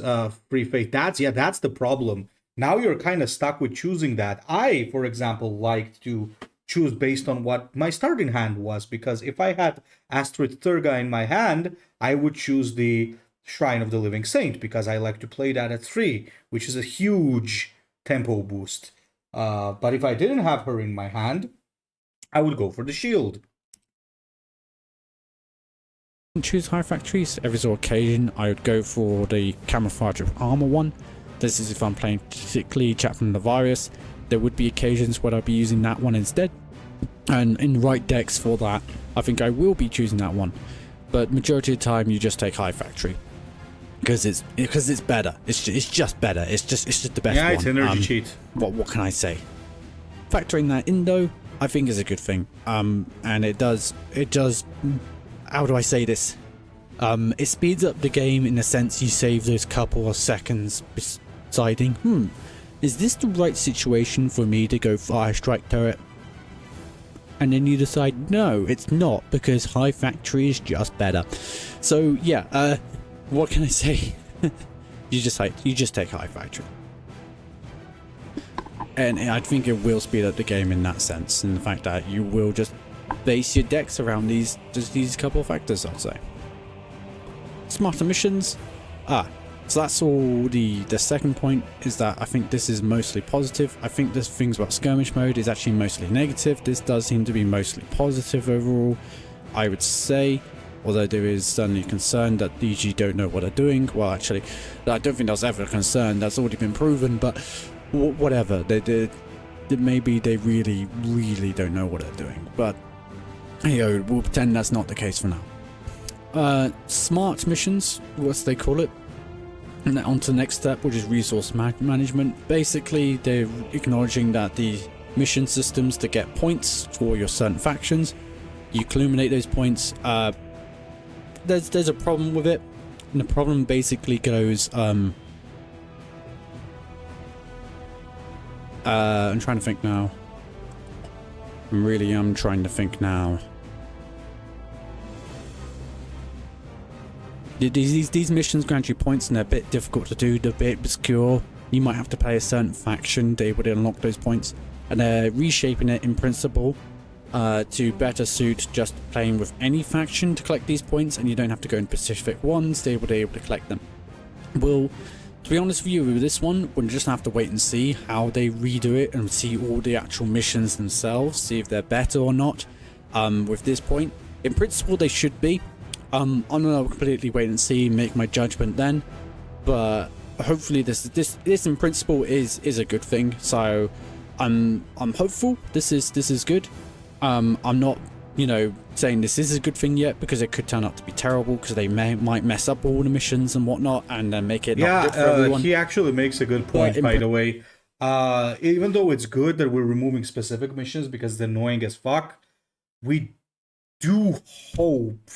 Free Fate. That's the problem. Now you're kind of stuck with choosing that. I, for example, liked to choose based on what my starting hand was, because if I had Astrid Thurga in my hand, I would choose the Shrine of the Living Saint, because I like to play that at 3, which is a huge tempo boost. But if I didn't have her in my hand, I would go for the shield. Choose high factories. Every sort of occasion, I would go for the Camouflage of Armor one. This is if I'm playing particularly Chaplain Navarius. There would be occasions where I'd be using that one instead. And in right decks for that, I think I will be choosing that one. But majority of the time, you just take high factory. Because it's better. It's just better. It's just the best one. Yeah, it's energy cheat. What can I say? Factoring that in though, I think is a good thing. And it does. How do I say this? It speeds up the game in the sense you save those couple of seconds deciding, is this the right situation for me to go Fire Strike Turret? And then you decide, no, it's not, because high factory is just better. So yeah, what can I say? you just take high factory. And I think it will speed up the game in that sense, in the fact that you will just base your decks around these couple of factors, I'd say. Smarter missions. So that's all. The second point is that I think this is mostly positive. I think this things about skirmish mode is actually mostly negative. This does seem to be mostly positive overall, I would say. Although there is certainly concern that DG don't know what they're doing. Well, actually, I don't think that's ever a concern. That's already been proven. But whatever, maybe they really, really don't know what they're doing. But we'll pretend that's not the case for now. Smart missions, what they call it. And on to the next step, which is resource management. Basically, they're acknowledging that the mission systems to get points for your certain factions, you culminate those points. There's a problem with it, and the problem basically goes. I'm trying to think now. I'm trying to think now. These missions grant you points, and they're a bit difficult to do. They're a bit obscure. You might have to play a certain faction to be able to unlock those points, and they're reshaping it in principle to better suit just playing with any faction to collect these points, and you don't have to go in specific ones to be able to collect them. Well, to be honest with you, with this one, we'll just have to wait and see how they redo it and see all the actual missions themselves, see if they're better or not. With this point, in principle, they should be. I'm gonna completely wait and see, make my judgment then. But hopefully, this in principle is a good thing. So I'm hopeful. This is good. I'm not, saying this is a good thing yet, because it could turn out to be terrible, because they might mess up all the missions and whatnot, and then make it not good for everyone. He actually makes a good point, by the way. Even though it's good that we're removing specific missions because they're annoying as fuck, we do hope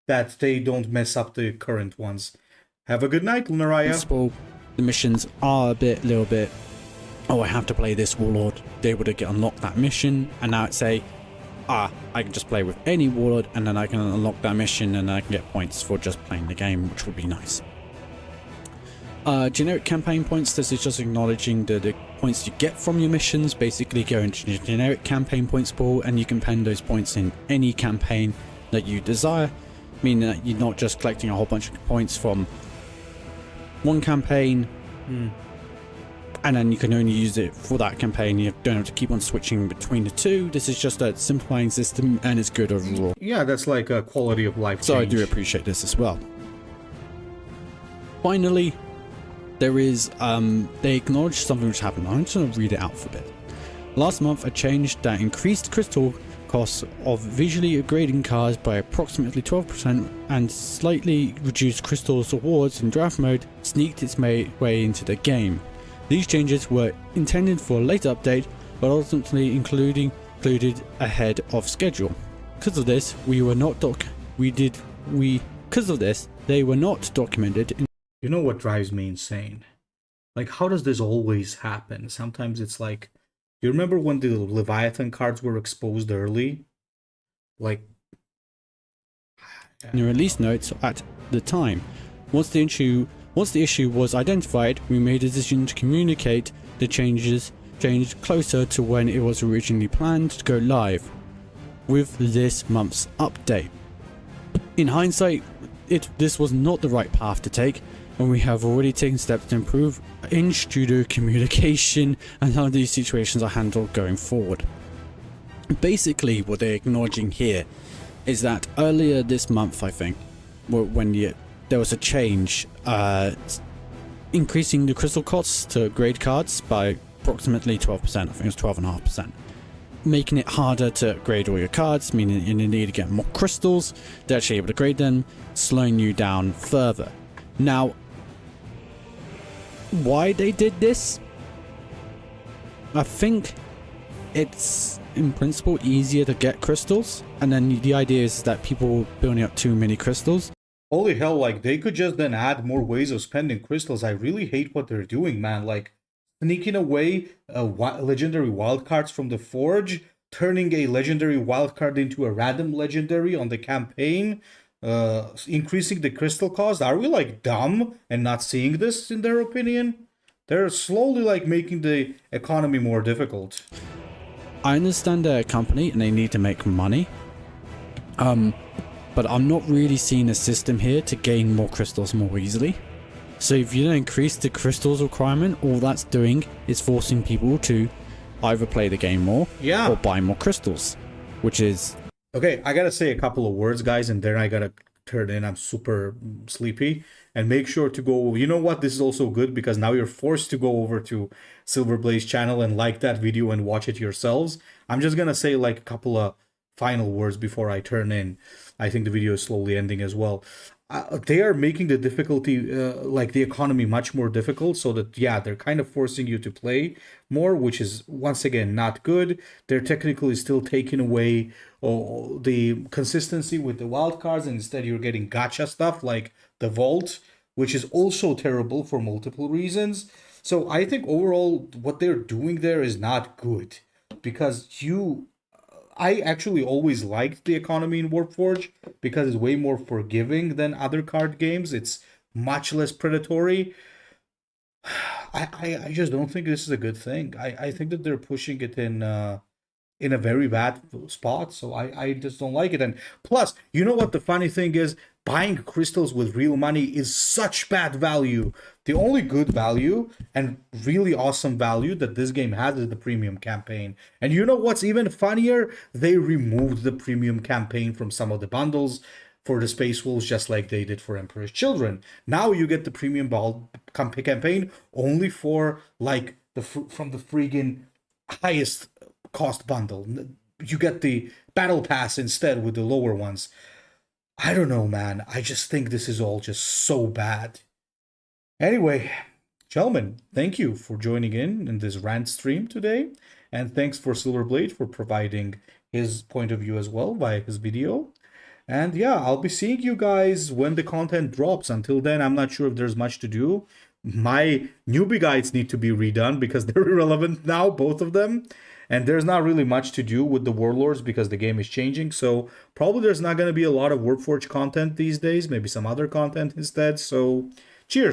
that they don't mess up the current ones. Have a good night, Lunaraya. The missions are a little bit. Oh, I have to play this warlord. They would have unlock that mission, and now it's I can just play with any warlord, and then I can unlock that mission, and I can get points for just playing the game, which would be nice. Generic campaign points. This is just acknowledging the points you get from your missions. Basically, go into the generic campaign points pool, and you can pen those points in any campaign that you desire. Meaning that you're not just collecting a whole bunch of points from one campaign, and then you can only use it for that campaign. You don't have to keep on switching between the two. This is just a simplifying system, and it's good overall. Yeah, that's like a quality of life change. So I do appreciate this as well. Finally, there is they acknowledge something which happened. I'm just going to read it out for a bit. Last month, a change that increased crystal costs of visually upgrading cards by approximately 12% and slightly reduced crystals rewards in draft mode sneaked its way into the game. These changes were intended for a later update, but ultimately included ahead of schedule. Because of this, they were not documented in. You know what drives me insane? Like, how does this always happen? Sometimes it's like, you remember when the Leviathan cards were exposed early? Like, In the release notes at the time. Once the issue was identified, we made a decision to communicate the change closer to when it was originally planned to go live with this month's update. In hindsight, this was not the right path to take, and we have already taken steps to improve in-studio communication and how these situations are handled going forward. Basically, what they're acknowledging here is that earlier this month, I think, when there was a change increasing the crystal costs to upgrade cards by approximately 12%, I think it was 12.5%. Making it harder to upgrade all your cards, meaning you need to get more crystals to actually able to grade them, slowing you down further. Now, why they did this? I think it's in principle easier to get crystals, and then the idea is that people building up too many crystals. holy hell, like, they could just then add more ways of spending crystals. I really hate what they're doing, man. Like, sneaking away legendary wildcards from the Forge, turning a legendary wildcard into a random legendary on the campaign, increasing the crystal cost. Are we like dumb and not seeing this in their opinion? They're slowly like making the economy more difficult. I understand they're a company and they need to make money, but I'm not really seeing a system here to gain more crystals more easily. So if you don't increase the crystals requirement, all that's doing is forcing people to either play the game more or buy more crystals, which is... Okay, I gotta say a couple of words, guys, and then I gotta turn in. I'm super sleepy. And make sure to go... You know what? This is also good because now you're forced to go over to Silverblade's channel and like that video and watch it yourselves. I'm just gonna say like a couple of final words before I turn in. I think the video is slowly ending as well. They are making the difficulty, like the economy, much more difficult, so that, yeah, they're kind of forcing you to play more, which is, once again, not good. They're technically still taking away the consistency with the wildcards, and instead you're getting gacha stuff like the Vault, which is also terrible for multiple reasons. So I think overall, what they're doing there is not good, because I actually always liked the economy in Warpforge because it's way more forgiving than other card games. It's much less predatory. I just don't think this is a good thing. I think that they're pushing it in a very bad spot, so I just don't like it. And plus, you know what the funny thing is? Buying crystals with real money is such bad value. The only good value and really awesome value that this game has is the premium campaign. And you know what's even funnier? They removed the premium campaign from some of the bundles for the Space Wolves, just like they did for Emperor's Children. Now you get the premium campaign only for like from the friggin' highest cost bundle. You get the battle pass instead with the lower ones. I don't know, man. I just think this is all just so bad. Anyway, gentlemen, thank you for joining in this rant stream today. And thanks for Silverblade for providing his point of view as well via his video. And yeah, I'll be seeing you guys when the content drops. Until then, I'm not sure if there's much to do. My newbie guides need to be redone because they're irrelevant now, both of them. And there's not really much to do with the Warlords because the game is changing. So probably there's not going to be a lot of Warpforge content these days. Maybe some other content instead. So cheers.